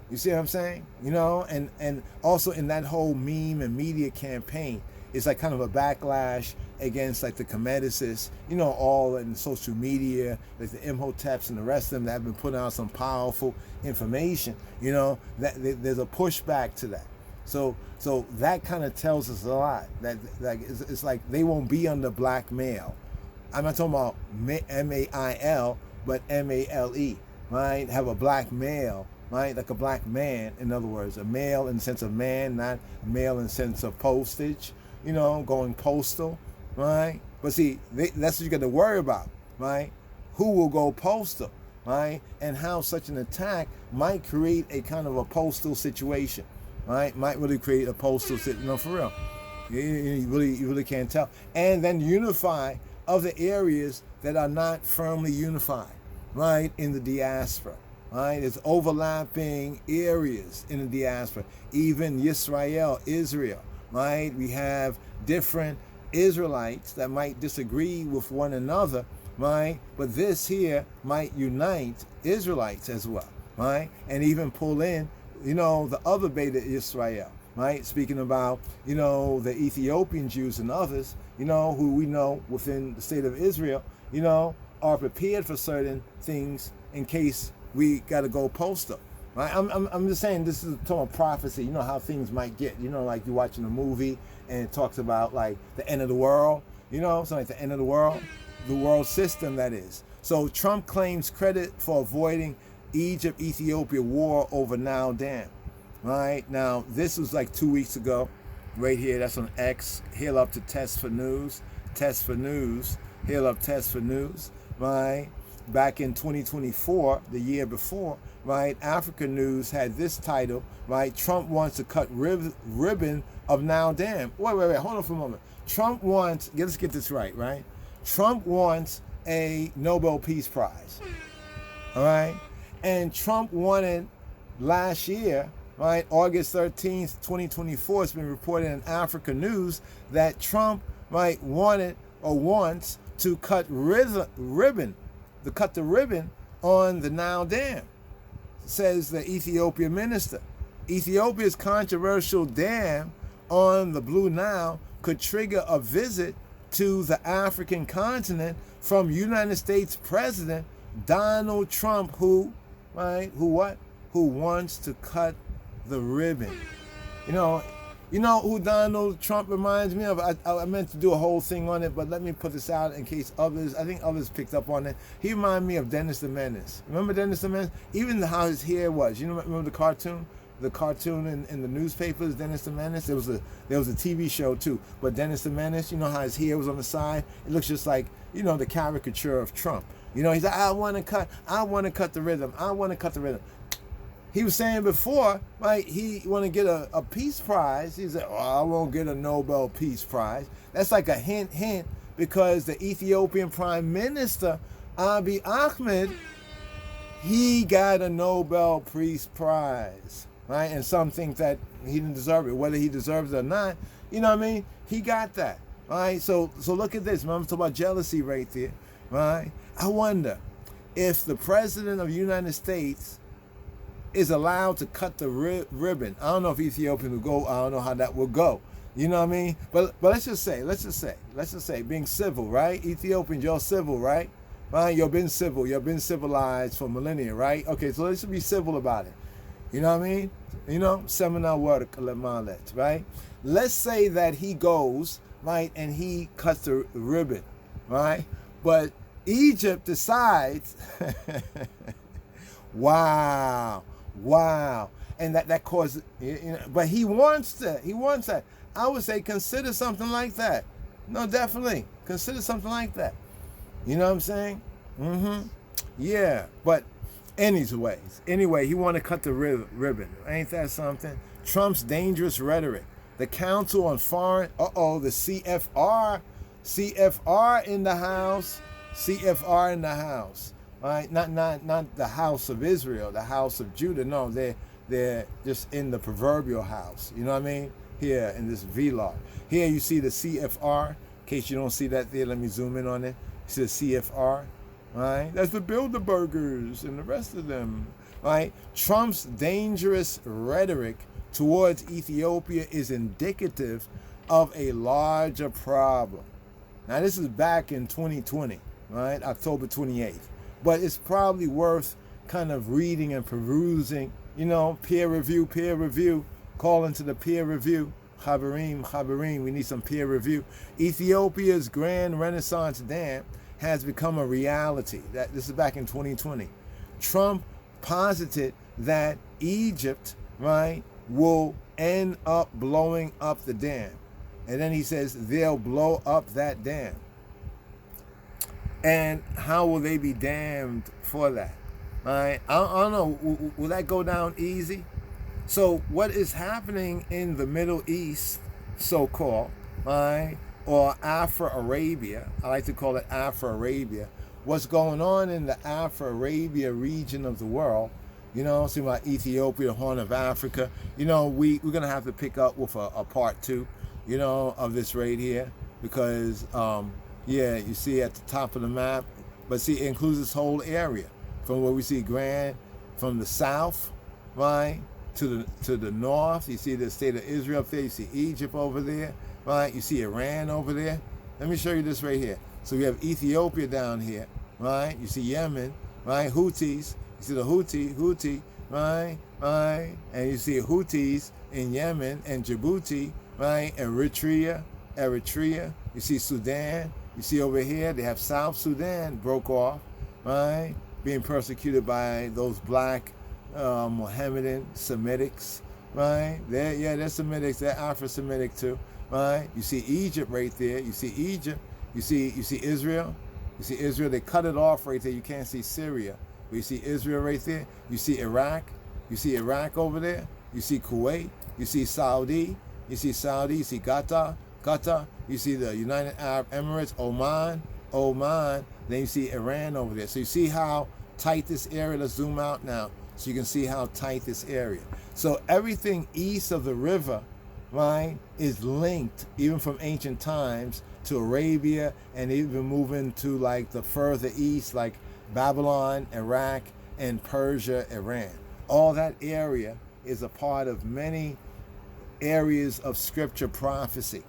You see what I'm saying? And also in that whole meme and media campaign, it's like kind of a backlash against like the Kemeticists, all in social media, like the Imhoteps and the rest of them that have been putting out some powerful information, that there's a pushback to that. So that kind of tells us a lot, that like it's like they won't be under blackmail. I'm not talking about M-A-I-L, but M-A-L-E, right? Have a black male, right? Like a black man, in other words, a male in the sense of man, not a male in the sense of postage, going postal, right? But see, that's what you got to worry about, right? Who will go postal, right? And how such an attack might create a kind of a postal situation, right? Might really create a postal situation, for real. You really can't tell. And then unify other areas that are not firmly unified, right? In the diaspora, right? There's overlapping areas in the diaspora. Even Israel, right? We have different Israelites that might disagree with one another, right? But this here might unite Israelites as well, right? And even pull in, the other Beta Israel, right? Speaking about, the Ethiopian Jews and others, who we know within the state of Israel, are prepared for certain things in case we got to go postal. Right? I'm just saying, this is talking about prophecy. How things might get. Like you're watching a movie and it talks about like the end of the world. Something like the end of the world system, that is. So Trump claims credit for avoiding Egypt-Ethiopia war over Nile Dam. Right now, this was like 2 weeks ago, right here. That's on X. Hail up to Test for News. Hail up Test for News. Right. Back in 2024, the year before, right, Africa News had this title, right, Trump wants to cut ribbon of Nile Dam. Wait, hold on for a moment. Trump wants, let's get this right? Trump wants a Nobel Peace Prize, all right? And Trump wanted last year, right, August 13th, 2024, it's been reported in Africa News that Trump, right, wanted or wants to cut ribbon on the Nile Dam, says the Ethiopian minister. Ethiopia's controversial dam on the Blue Nile could trigger a visit to the African continent from United States President Donald Trump, who wants to cut the ribbon. You know who Donald Trump reminds me of? I meant to do a whole thing on it, but let me put this out in case I think others picked up on it. He reminded me of Dennis the Menace. Remember Dennis the Menace? Even how his hair was. Remember the cartoon? The cartoon in the newspapers, Dennis the Menace? There was a TV show too, but Dennis the Menace, you know how his hair was on the side? It looks just like, the caricature of Trump. He's like, I want to cut the rhythm. I want to cut the rhythm. He was saying before, right, he want to get a peace prize. He said, I won't get a Nobel Peace Prize. That's like a hint, because the Ethiopian Prime Minister, Abiy Ahmed, he got a Nobel Peace Prize, right? And some think that he didn't deserve it. Whether he deserves it or not, he got that, right? So look at this. Remember, I'm talking about jealousy right there, right? I wonder if the President of the United States is allowed to cut the ribbon. I don't know if Ethiopia will go. I don't know how that will go. You know what I mean? But let's just say, being civil, right? Ethiopians, you're civil, right? Right? You've been civil. You've been civilized for millennia, right? Okay, so let's be civil about it. You know what I mean? Seminar work, right? Let's say that he goes, right, and he cuts the ribbon, right? But Egypt decides, wow, and that causes, but he wants that. I would say consider something like that. No, definitely consider something like that. You know what I'm saying? Yeah, but anyway, he want to cut the ribbon. Ain't that something? Trump's dangerous rhetoric. The Council on Foreign, the CFR in the house, right? Not the house of Israel, the house of Judah. No, they're just in the proverbial house. You know what I mean? Here in this vlog. Here you see the CFR. In case you don't see that there, let me zoom in on it. You see the CFR, right? That's the Bilderbergers and the rest of them, right? Trump's dangerous rhetoric towards Ethiopia is indicative of a larger problem. Now, this is back in 2020, right? October 28th. But it's probably worth kind of reading and perusing, peer review, calling to the peer review. Chabarim, we need some peer review. Ethiopia's Grand Renaissance Dam has become a reality. This is back in 2020. Trump posited that Egypt, right, will end up blowing up the dam. And then he says they'll blow up that dam. And how will they be damned for that? Right? I don't know. Will that go down easy? So what is happening in the Middle East, so-called, right, or Afro-Arabia, I like to call it Afro-Arabia, what's going on in the Afro-Arabia region of the world, see about Ethiopia, the Horn of Africa, we're going to have to pick up with a part 2, of this right here, because, you see at the top of the map, but see, it includes this whole area, from where we see from the south, right, to the north. You see the state of Israel up there. You see Egypt over there, right? You see Iran over there. Let me show you this right here. So we have Ethiopia down here, right? You see Yemen, right? Houthis. You see the Houthi, right? And you see Houthis in Yemen and Djibouti, right? Eritrea. You see Sudan. You see over here they have South Sudan broke off, right? Being persecuted by those black Mohammedan Semitics, right? They're Semitics, they're Afro-Semitic too, right? You see Egypt right there. You see Egypt. You see Israel. You see Israel. They cut it off right there. You can't see Syria, but you see Israel right there. You see Iraq. You see Iraq over there. You see Kuwait. You see Saudi. You see Qatar. You see the United Arab Emirates, Oman. Then you see Iran over there. So you see how tight this area. Let's zoom out now, so you can see how tight this area. So everything east of the river, right, is linked even from ancient times to Arabia, and even moving to like the further east, like Babylon, Iraq, and Persia, Iran. All that area is a part of many areas of scripture prophecy,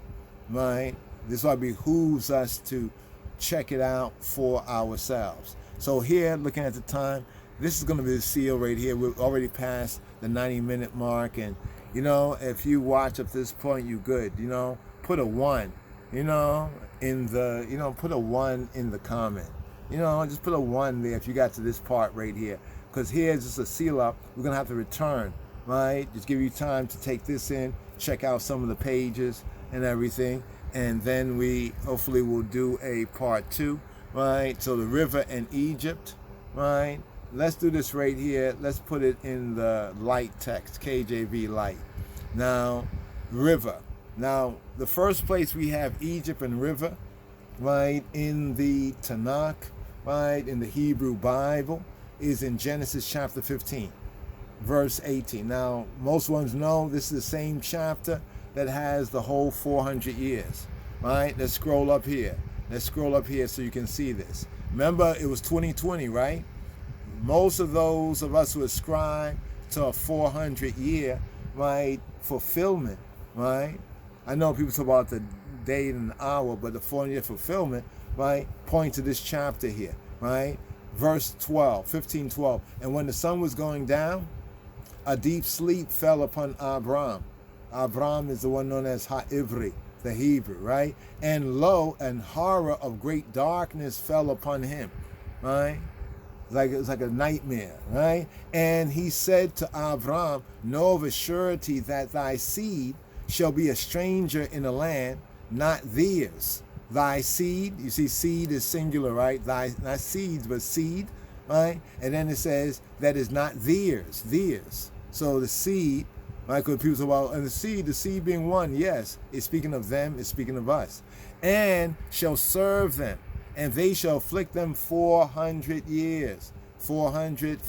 right? This why it behooves us to check it out for ourselves. So here, looking at the time, this is going to be the seal right here. We're already past the 90-minute mark, and if you watch up this point, you good. Put a 1, in the, put a 1 in the comment. Just put a 1 there if you got to this part right here, because here's just a seal up. We're gonna have to return, right? Just give you time to take this in, check out some of the pages and everything, and then we hopefully will do a part 2, right? So the river and Egypt, right? Let's do this right here. Let's put it in the light text, KJV light. Now, river. Now, the first place we have Egypt and river, right, in the Tanakh, right, in the Hebrew Bible, is in Genesis chapter 15, verse 18. Now, most ones know this is the same chapter that has the whole 400 years, right? Let's scroll up here. Let's scroll up here so you can see this. Remember, it was 2020, right? Most of those of us who ascribe to a 400-year, right, fulfillment, right? I know people talk about the day and the hour, but the 400-year fulfillment, right, point to this chapter here, right? Verse 12, 15:12. And when the sun was going down, a deep sleep fell upon Abram. Abram is the one known as Ha-Ivri, the Hebrew, right? And lo, an horror of great darkness fell upon him, right? It's like a nightmare, right? And he said to Abram, know of a surety that thy seed shall be a stranger in a land, not theirs. Thy seed, you see seed is singular, right? Thy, not seeds, but seed, right? And then it says that is not theirs, theirs. So the seed, right? Because people say, well, and the seed being one, yes, it's speaking of them, it's speaking of us. And shall serve them, and they shall afflict them 400 years. 400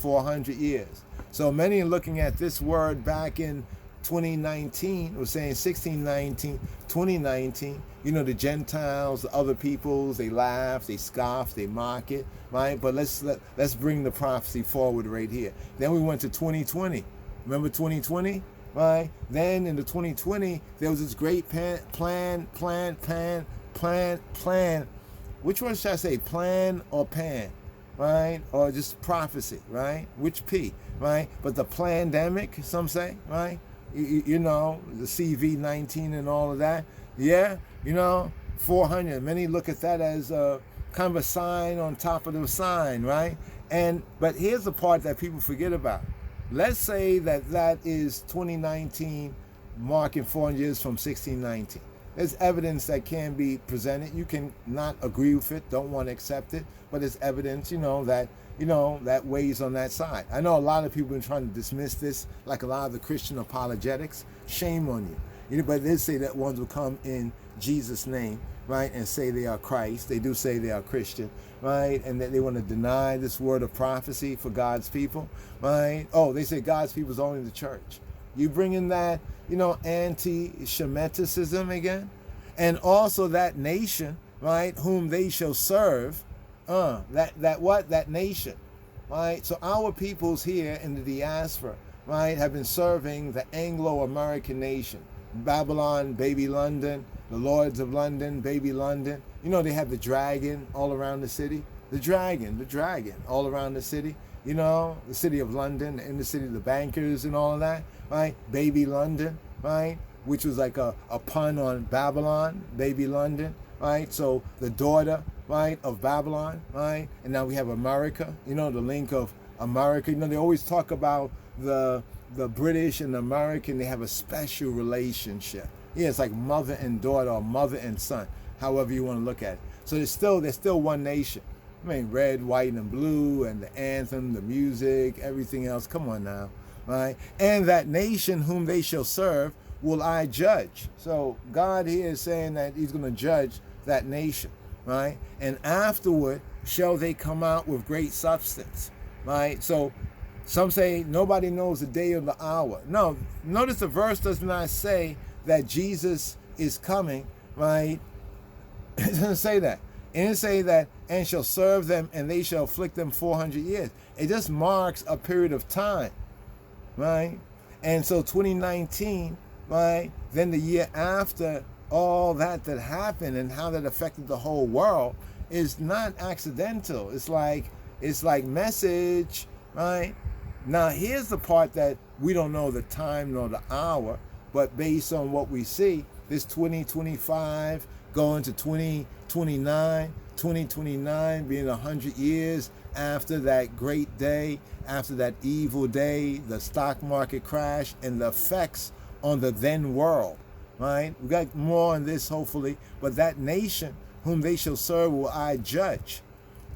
years. So many are looking at this word back in 2019, or saying 1619, 2019, the Gentiles, the other peoples, they laugh, they scoff, they mock it, right? But let's bring the prophecy forward right here. Then we went to 2020. Remember 2020? Right? Then in the 2020, there was this great plan. Which one should I say, plan or pan, right? Or just prophecy, right? Which P, right? But the pandemic, some say, right? The CV-19 and all of that. Yeah, 400. Many look at that as kind of a sign on top of the sign, right? But here's the part that people forget about. Let's say that is 2019, marking 400 years from 1619. There's evidence that can be presented. You can not agree with it, don't want to accept it, but it's evidence, that weighs on that side. I know a lot of people have been trying to dismiss this, like a lot of the Christian apologetics. Shame on you. But they say that ones will come in Jesus' name, right, and say they are Christ. They do say they are Christian, right, and that they want to deny this word of prophecy for God's people, right? Oh, they say God's people is only the church. You bring in that, anti-Shemiticism again, and also that nation, right, whom they shall serve. That nation, right? So our peoples here in the diaspora, right, have been serving the Anglo-American nation. Babylon, baby London, the Lords of London, baby London. They have the dragon all around the city. The dragon all around the city. The city of London, in the city of the bankers and all of that, right? Baby London, right? Which was like a pun on Babylon, baby London, right? So the daughter, right, of Babylon, right? And now we have America, the link of America. They always talk about the British and the American, they have a special relationship. Yeah, it's like mother and daughter, or mother and son, however you want to look at it. So they're still one nation. I mean, red, white, and blue, and the anthem, the music, everything else. Come on now, right? And that nation whom they shall serve will I judge. So God here is saying that he's going to judge that nation, right? And afterward shall they come out with great substance, right? So some say nobody knows the day or the hour. No, notice the verse does not say that Jesus is coming, right? It doesn't say that. It didn't say that, and shall serve them, and they shall afflict them 400 years. It just marks a period of time, right? And so 2019, right? Then the year after all that happened and how that affected the whole world is not accidental. It's like message, right? Now here's the part that we don't know the time nor the hour, but based on what we see, this 2025 going to 2029, 2029 being 100 years after that great day, after that evil day, the stock market crash, and the effects on the then world, right? We got more on this hopefully, but that nation whom they shall serve will I judge.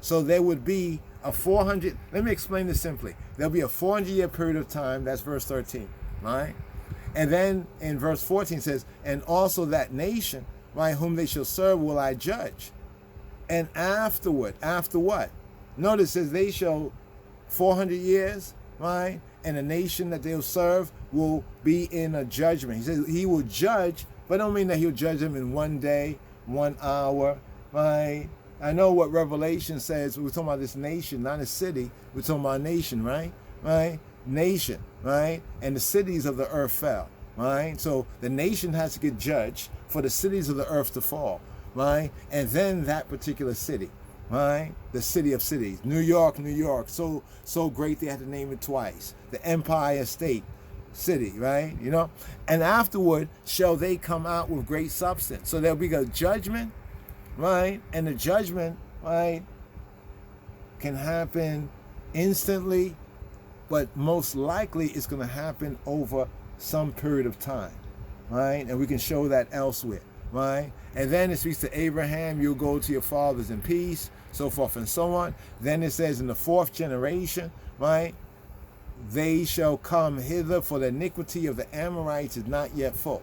So there would be a 400, let me explain this simply. There'll be a 400-year period of time, that's verse 13, right? And then in verse 14 says, and also that nation, right, whom they shall serve will I judge. And afterward, after what? Notice it says they shall 400 years, right? And the nation that they'll serve will be in a judgment. He says he will judge, but don't mean that he'll judge them in 1 day, 1 hour, right? I know what Revelation says. We're talking about this nation, not a city. We're talking about a nation, right? Right? Nation, right? And the cities of the earth fell, right? So the nation has to get judged for the cities of the earth to fall, right? And then that particular city, right? The city of cities, New York, New York, so great they had to name it twice. The Empire State City, right? You know, and afterward shall they come out with great substance. So there'll be a judgment, right? And the judgment, right, can happen instantly, but most likely it's going to happen over some period of time, right? And we can show that elsewhere, right? And then it speaks to Abraham, you'll go to your fathers in peace, so forth and so on. Then it says in the 4th generation, right, they shall come hither, for the iniquity of the Amorites is not yet full.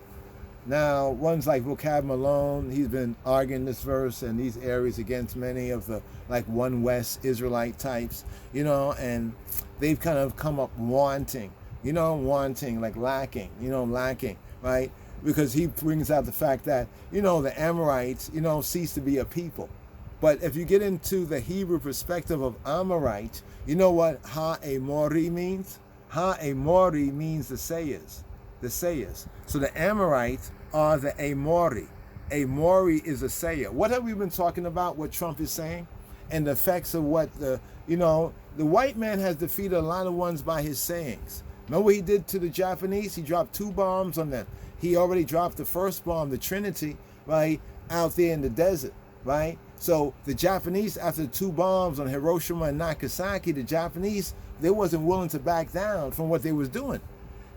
Now, ones like Vocab Malone, he's been arguing this verse and these areas against many of the like One West Israelite types, you know, and they've kind of come up wanting, like lacking, right? Because he brings out the fact that, the Amorites, cease to be a people. But if you get into the Hebrew perspective of Amorite, you know what Ha-Amori means? Ha-Amori means the sayers. So the Amorites are the Amori. Amori is a sayer. What have we been talking about, what Trump is saying? And the effects of what the white man has defeated a lot of ones by his sayings. Remember what he did to the Japanese? He dropped 2 bombs on them. He already dropped the first bomb, the Trinity, right, out there in the desert, right? So the Japanese, after the 2 bombs on Hiroshima and Nagasaki, the Japanese, they wasn't willing to back down from what they was doing.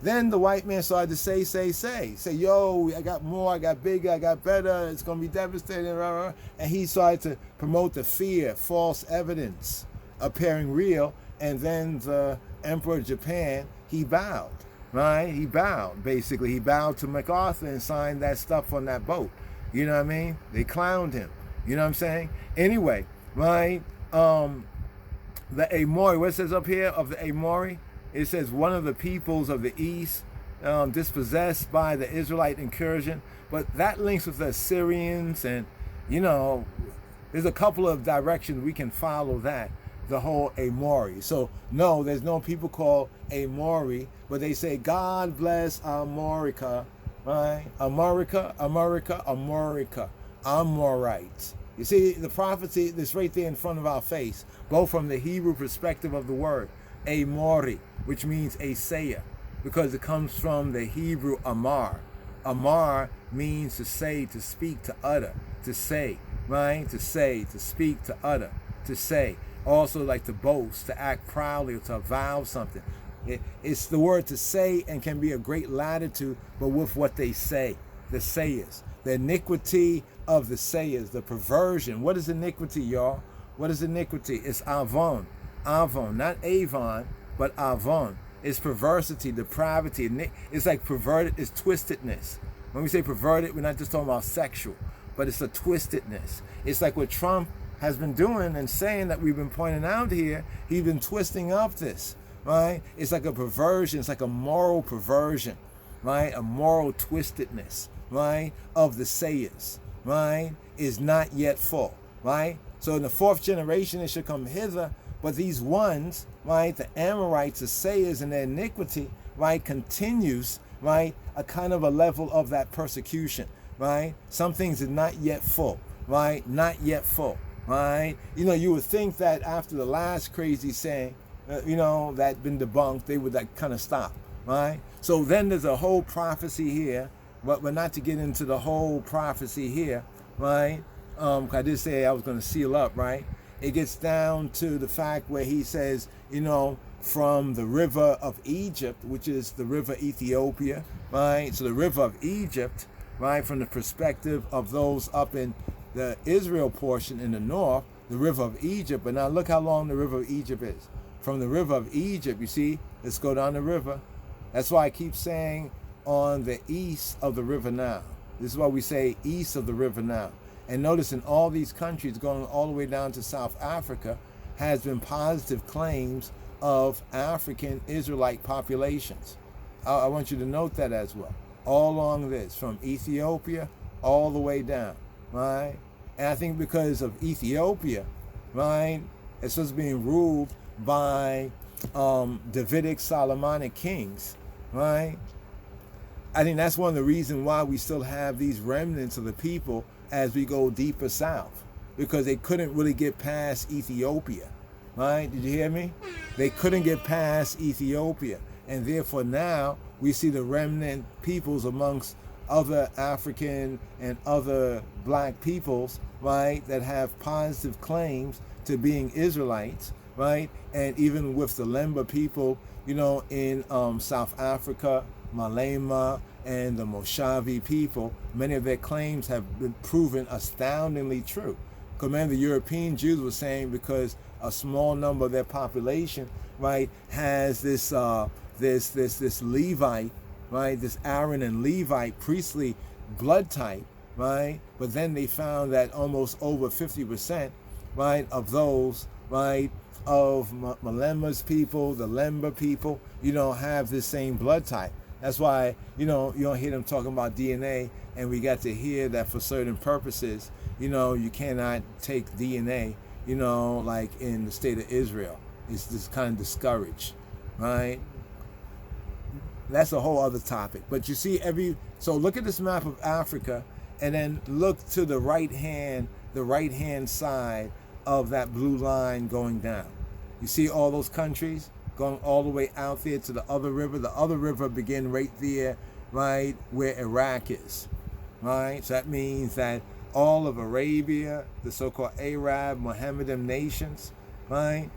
Then the white man started to say, yo, I got more, I got bigger, I got better, it's going to be devastating, and he started to promote the fear, false evidence appearing real, and then the Emperor of Japan, he bowed, right? He bowed, basically. He bowed to MacArthur and signed that stuff on that boat. You know what I mean? They clowned him. You know what I'm saying? Anyway, right? The Amori, what it says up here of the Amori? It says one of the peoples of the east, dispossessed by the Israelite incursion. But that links with the Assyrians, and, there's a couple of directions we can follow that, the whole Amori. So, no, there's no people called Amori, but they say, God bless Amorica, right? Amorica, Amorites. You see, the prophecy that's right there in front of our face, both from the Hebrew perspective of the word, Amori, which means a sayer, because it comes from the Hebrew Amar. Amar means to say, to speak, to utter, to say, right? To say, to speak, to utter, to say. Also like to boast, to act proudly, or to avow something. It's the word to say, and can be a great latitude, but with what they say, the sayers. The iniquity of the sayers, the perversion. What is iniquity, y'all? What is iniquity? It's avon. Avon, not avon, but avon. It's perversity, depravity. It's like perverted, it's twistedness. When we say perverted, we're not just talking about sexual, but it's a twistedness. It's like what Trump has been doing and saying that we've been pointing out here. He's been twisting up this, right? It's like a perversion. It's like a moral perversion, right, a moral twistedness, right, of the sayers, right, is not yet full, right? So in the fourth generation it should come hither, but these ones, right, the Amorites, the sayers, and their iniquity, right, continues, right, a kind of a level of that persecution, right? Some things are not yet full, right? Not yet full, right? You know, you would think that after the last crazy saying, that been debunked, they would like kind of stop, right? So then there's a whole prophecy here, but not to get into the whole prophecy here, right? I did say I was going to seal up, right? It gets down to the fact where he says, from the river of Egypt, which is the river Ethiopia, right? So the river of Egypt, right, from the perspective of those up in the Israel portion in the north, the river of Egypt. But now look how long the river of Egypt is. From the river of Egypt, you see, let's go down the river. That's why I keep saying on the east of the river Nile. This is why we say east of the river Nile. And notice in all these countries going all the way down to South Africa has been positive claims of African Israelite populations. I want you to note that as well. All along this, from Ethiopia all the way down, right? And I think because of Ethiopia, right, it's just being ruled by Davidic Solomonic kings, right? I think that's one of the reasons why we still have these remnants of the people as we go deeper south, because they couldn't really get past Ethiopia, right? Did you hear me? They couldn't get past Ethiopia, and therefore now we see the remnant peoples amongst other African and other black peoples, right, that have positive claims to being Israelites, right? And even with the Lemba people, in South Africa, Malema, and the Moshavi people, many of their claims have been proven astoundingly true. Because the European Jews were saying because a small number of their population, right, has this Levite, right, this Aaron and Levite priestly blood type, right? But then they found that almost over 50%, right, of those, right, of Malema's people, the Lemba people, have this same blood type. That's why, you don't hear them talking about DNA, and we got to hear that for certain purposes, you cannot take DNA, like in the state of Israel. It's just kind of discouraged, right? That's a whole other topic. But you see so look at this map of Africa, and then look to the right hand side of that blue line going down. You see all those countries going all the way out there to the other river. The other river begin right there, right, where Iraq is, right? So that means that all of Arabia, the so-called Arab, Mohammedan nations, right?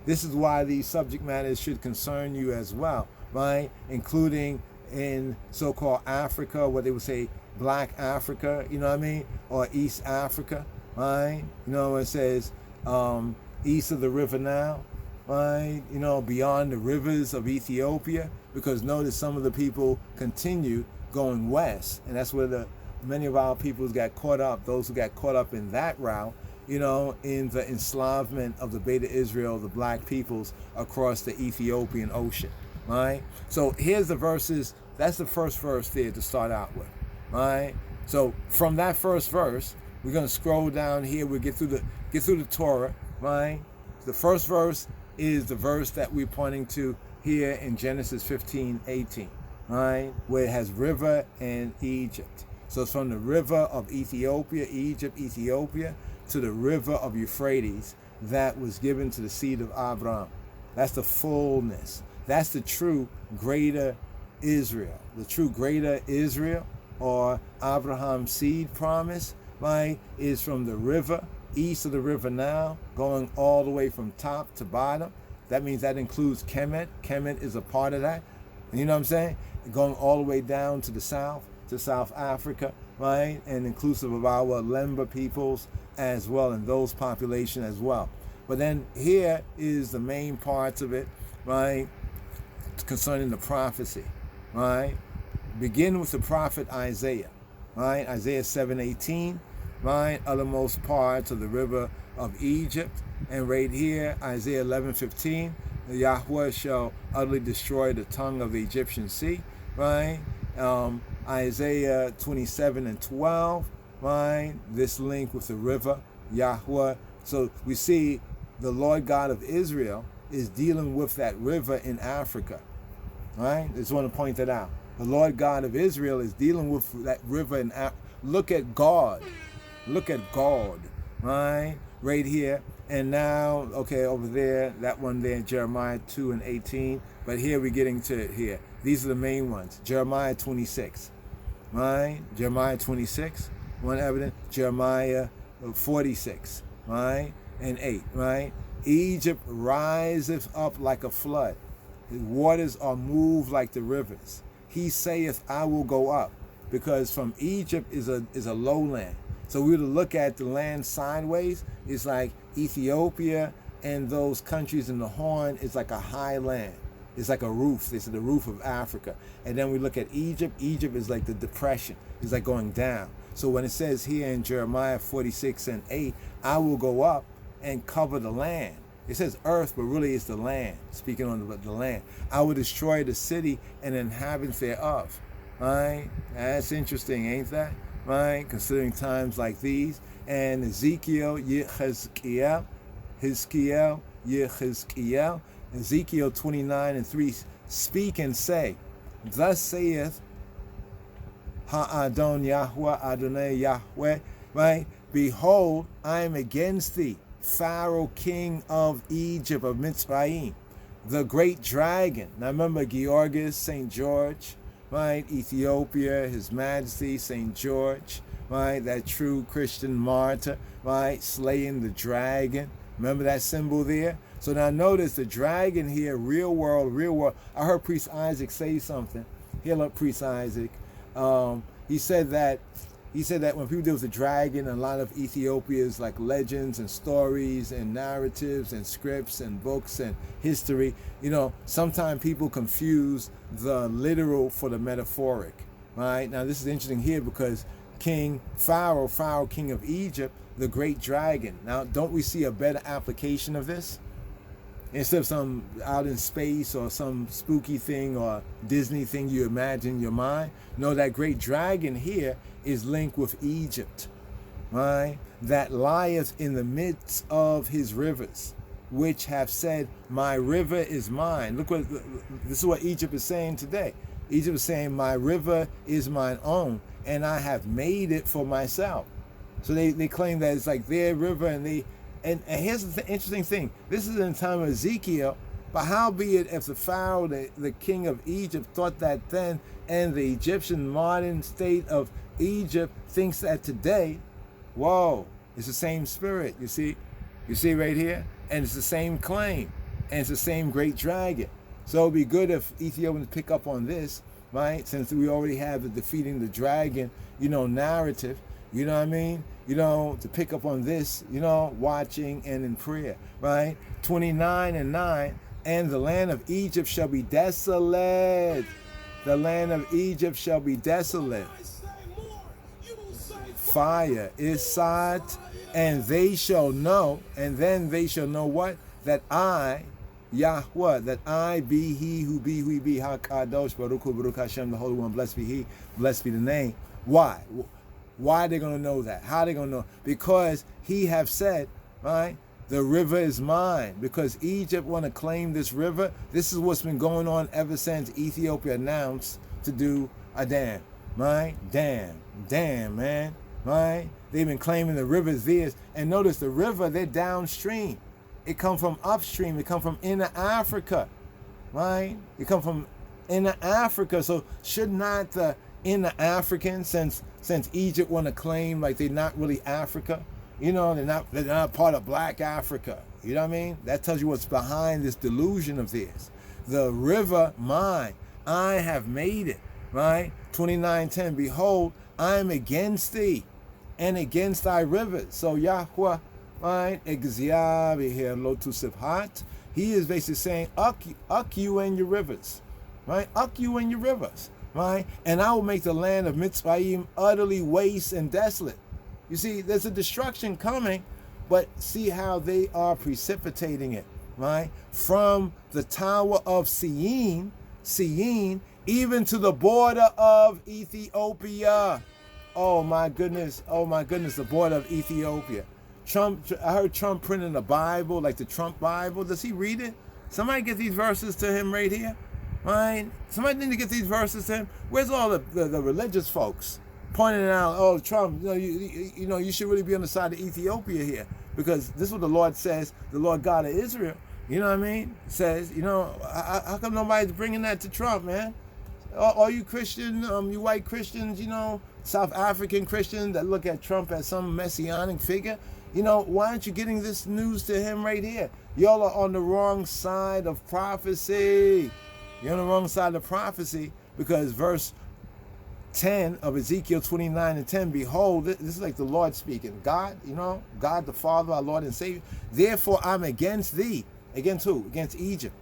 This is why these subject matters should concern you as well, right? Including in so-called Africa, what they would say Black Africa, or East Africa, right? It says east of the river Nile, right? Beyond the rivers of Ethiopia, because notice some of the people continue going west, and that's where many of our peoples got caught up, those who got caught up in that route, in the enslavement of the Beta Israel, the black peoples across the Ethiopian Ocean, right? So here's the verses. That's the first verse there to start out with, right? So from that first verse, we're going to scroll down here. We'll get through the Torah, right? The first verse is the verse that we're pointing to here in Genesis 15:18, right? Where it has river and Egypt. So it's from the river of Ethiopia, Ethiopia, to the river of Euphrates that was given to the seed of Abraham. That's the fullness. That's the true greater Israel. The true greater Israel, or Abraham's seed promise, right, is from the river, east of the river Nile, going all the way from top to bottom. That means that includes Kemet. Kemet is a part of that. You know what I'm saying? Going all the way down to the south, to South Africa, right? And inclusive of our Lemba peoples as well, and those population as well. But then here is the main parts of it, right, concerning the prophecy, right? Begin with the prophet Isaiah, right? Isaiah 7:18, right? Uttermost parts of the river of Egypt. And right here, Isaiah 11:15, Yahweh shall utterly destroy the tongue of the Egyptian sea, right? Isaiah 27 and 12, right? This link with the river, Yahweh. So we see the Lord God of Israel is dealing with that river in Africa, right? I just want to point that out. The Lord God of Israel is dealing with that river in Africa. Look at God. Look at God, right? Right here. And now, okay, over there, that one there, Jeremiah 2 and 18. But here we're getting to it here. These are the main ones. Jeremiah 26, right? Jeremiah 26, one evidence. Jeremiah 46, right? And 8, right? Egypt riseth up like a flood. His waters are moved like the rivers. He saith, I will go up. Because from Egypt is a lowland. So we were to look at the land sideways, it's like Ethiopia and those countries in the Horn is like a high land. It's like a roof. It's the roof of Africa. And then we look at Egypt. Egypt is like the depression. It's like going down. So when it says here in Jeremiah 46 and 8, I will go up and cover the land. It says earth, but really it's the land. Speaking on the land. I will destroy the city and inhabitants thereof. Right? That's interesting, ain't that? Right? Considering times like these. And Ezekiel, Yehezkiel, Yehezkiel, Ezekiel 29 and 3, speak and say, thus saith Ha'adon Yahweh, Adonai Yahweh, right? Behold, I am against thee, Pharaoh, king of Egypt, of Mitzrayim, the great dragon. Now remember Georges, St. George, right? Ethiopia, His Majesty, St. George, right? That true Christian martyr, right? Slaying the dragon. Remember that symbol there? So now notice the dragon here, real world, real world. I heard Priest Isaac say something. Hear up, Priest Isaac. He said that when people deal with the dragon, a lot of Ethiopia's like legends and stories and narratives and scripts and books and history, sometimes people confuse the literal for the metaphoric, right? Now this is interesting here because King Pharaoh, king of Egypt, the great dragon. Now don't we see a better application of this? Instead of some out in space or some spooky thing or Disney thing you imagine in your mind. No, that great dragon here is linked with Egypt, right? That lieth in the midst of his rivers, which have said, my river is mine. Look what, this is what Egypt is saying today. Egypt is saying, my river is mine own, and I have made it for myself. So they claim that it's like their river, and here's the interesting thing. This is in the time of Ezekiel, but howbeit if the Pharaoh, the king of Egypt, thought that then, and the Egyptian modern state of Egypt thinks that today, whoa, it's the same spirit, you see? You see right here? And it's the same claim, and it's the same great dragon. So it'd be good if Ethiopians pick up on this, right? Since we already have the defeating the dragon, narrative, you know what I mean? To pick up on this, watching and in prayer, right? 29 and 9, and the land of Egypt shall be desolate. The land of Egypt shall be desolate. Fire is sought, and they shall know, and then they shall know what? That I, Yahweh, that I be he who be, HaKadosh, Baruch Hu, Baruch Hashem, the Holy One, blessed be he, blessed be the name. Why? Why are they going to know that? How are they going to know? Because he have said, right, the river is mine. Because Egypt want to claim this river. This is what's been going on ever since Ethiopia announced to do a dam, right? Dam, man, right? They've been claiming the river's theirs. And notice the river, they're downstream. It come from upstream. It come from inner Africa, right? It come from inner Africa. So should not the inner African, since Egypt want to claim like they're not really Africa, they're not part of black Africa, you know what I mean? That tells you what's behind this delusion of theirs. The river mine, I have made it, right? 29:10, behold, I am against thee and against thy rivers. So Yahweh, right? He is basically saying, uck you and your rivers, right? Uck you and your rivers. Right? And I will make the land of Mitzrayim utterly waste and desolate. You see, there's a destruction coming, but see how they are precipitating it, right? From the tower of Syene even to the border of Ethiopia. Oh my goodness, the border of Ethiopia. I heard Trump printing a Bible, like the Trump Bible. Does he read it? Somebody get these verses to him right here. Right? Somebody need to get these verses to him. Where's all the religious folks pointing out, oh, Trump, you should really be on the side of Ethiopia here, because this is what the Lord says, the Lord God of Israel, you know what I mean, says, how come nobody's bringing that to Trump, man? All you Christian, you white Christians, South African Christians that look at Trump as some messianic figure, why aren't you getting this news to him right here? Y'all are on the wrong side of prophecy. You're on the wrong side of prophecy, because verse 10 of Ezekiel 29 and 10, behold, this is like the Lord speaking. God, God the Father, our Lord and Savior. Therefore I'm against thee. Against who? Against Egypt.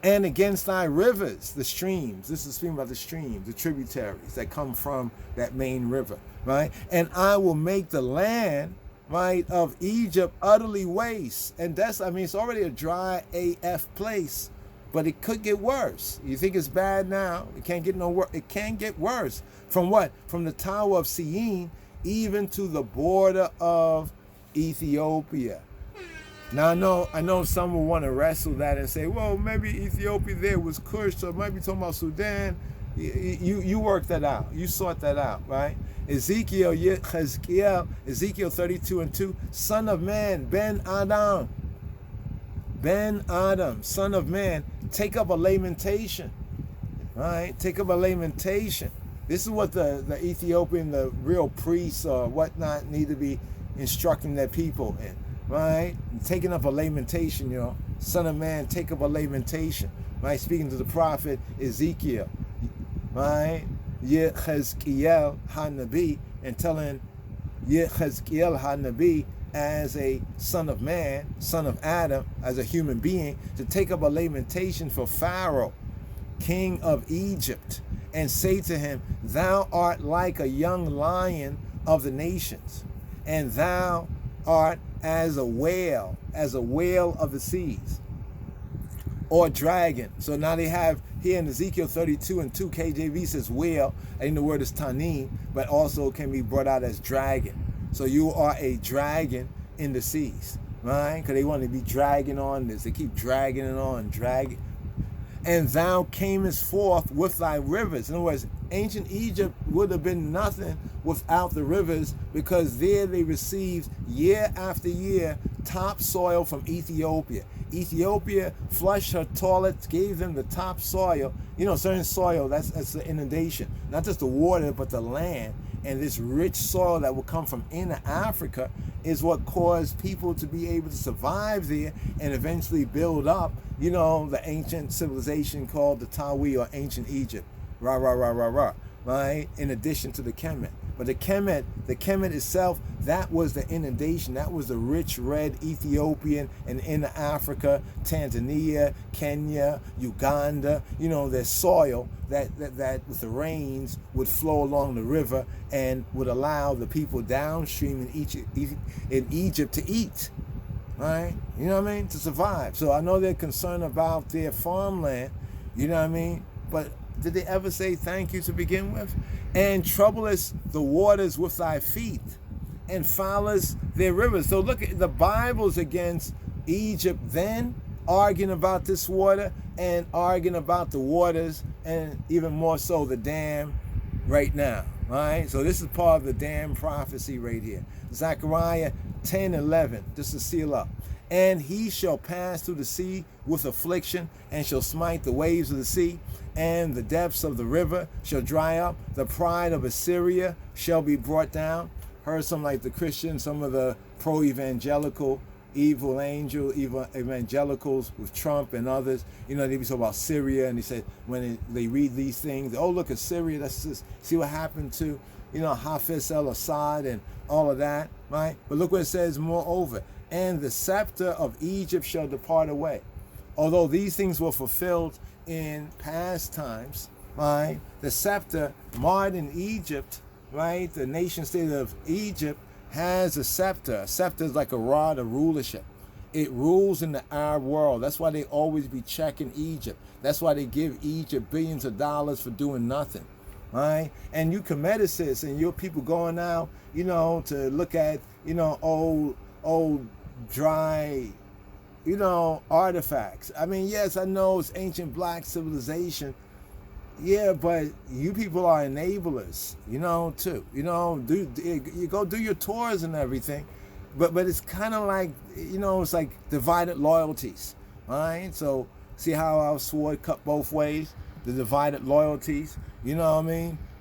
And against thy rivers, the streams. This is speaking about the streams, the tributaries that come from that main river, right? And I will make the land, right, of Egypt utterly waste. And that's, it's already a dry AF place, but it could get worse. You think it's bad now? It can't get no worse. It can get worse. From what? From the Tower of Syene even to the border of Ethiopia. Now I know some will want to wrestle that and say, well, maybe Ethiopia there was Kush, so it might be talking about Sudan. You work that out. You sort that out, right? Ezekiel 32 and 2, son of man, Ben Adam, son of man, take up a lamentation, right? Take up a lamentation. This is what the Ethiopian, the real priests or whatnot need to be instructing their people in. Right? Taking up a lamentation, son of man, take up a lamentation. Right? Speaking to the prophet Ezekiel. Right? Yechezkiel HaNabi, and telling Yechezkiel HaNabi as a son of man, son of Adam, as a human being, to take up a lamentation for Pharaoh, king of Egypt, and say to him, thou art like a young lion of the nations, and thou art as a whale of the seas, or dragon. So now they have here in Ezekiel 32 and 2, KJV says whale. I think the word is tanim, but also can be brought out as dragon. So you are a dragon in the seas, right? Because they want to be dragging on this. They keep dragging it on, dragging. And thou camest forth with thy rivers. In other words, ancient Egypt would have been nothing without the rivers, because there they received year after year topsoil from Ethiopia. Ethiopia flushed her toilets, gave them the topsoil. Certain soil, that's the inundation. Not just the water, but the land. And this rich soil that will come from inner Africa is what caused people to be able to survive there and eventually build up, the ancient civilization called the Tawi, or ancient Egypt. Right? In addition to the Kemet. But the Kemet itself, that was the inundation. That was the rich red Ethiopian and inner Africa, Tanzania, Kenya, Uganda, their soil that with the rains would flow along the river and would allow the people downstream in Egypt to eat. Right? You know what I mean? To survive. So I know they're concerned about their farmland, but did they ever say thank you to begin with? And troublest the waters with thy feet, and foulest their rivers. So look, at the Bible's against Egypt then, arguing about this water, and arguing about the waters, and even more so the dam right now. Right? So this is part of the dam prophecy right here. Zechariah 10:11, just to seal up. And he shall pass through the sea with affliction, and shall smite the waves of the sea, and the depths of the river shall dry up. The pride of Assyria shall be brought down. Heard some like the Christians, some of the pro-evangelical, evil evangelicals with Trump and others, they be talking about Syria, and they said when they read these things, oh, look at Syria, let's just see what happened to, Hafiz al-Assad and all of that, right? But look what it says, moreover, and the scepter of Egypt shall depart away. Although these things were fulfilled in past times, right? The scepter, marred in Egypt, right? The nation state of Egypt has a scepter. A scepter is like a rod of rulership. It rules in the Arab world. That's why they always be checking Egypt. That's why they give Egypt billions of dollars for doing nothing. Right? And you Kemeticists and your people going now, to look at, old dry, artifacts. I mean, yes, I know it's ancient black civilization. Yeah, but you people are enablers, too. You go do your tours and everything. But it's kind of like, it's like divided loyalties. All right? So see how our sword cut both ways? The divided loyalties,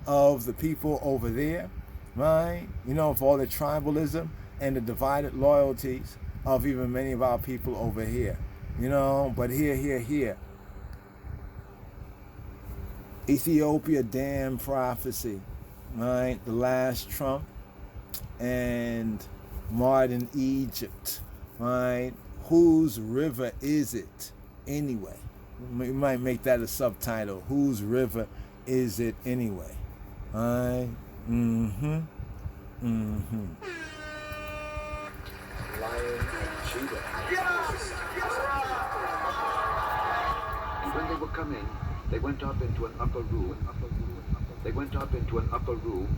of the people over there, right? For all the tribalism and the divided loyalties of even many of our people over here, but here. Ethiopia dam prophecy, right? The last Trump and modern Egypt, right? Whose river is it anyway? You might make that a subtitle. Whose river is it anyway? Right? Lion and Judah. And when they were come in, they went up into an upper room. They went up into an upper room.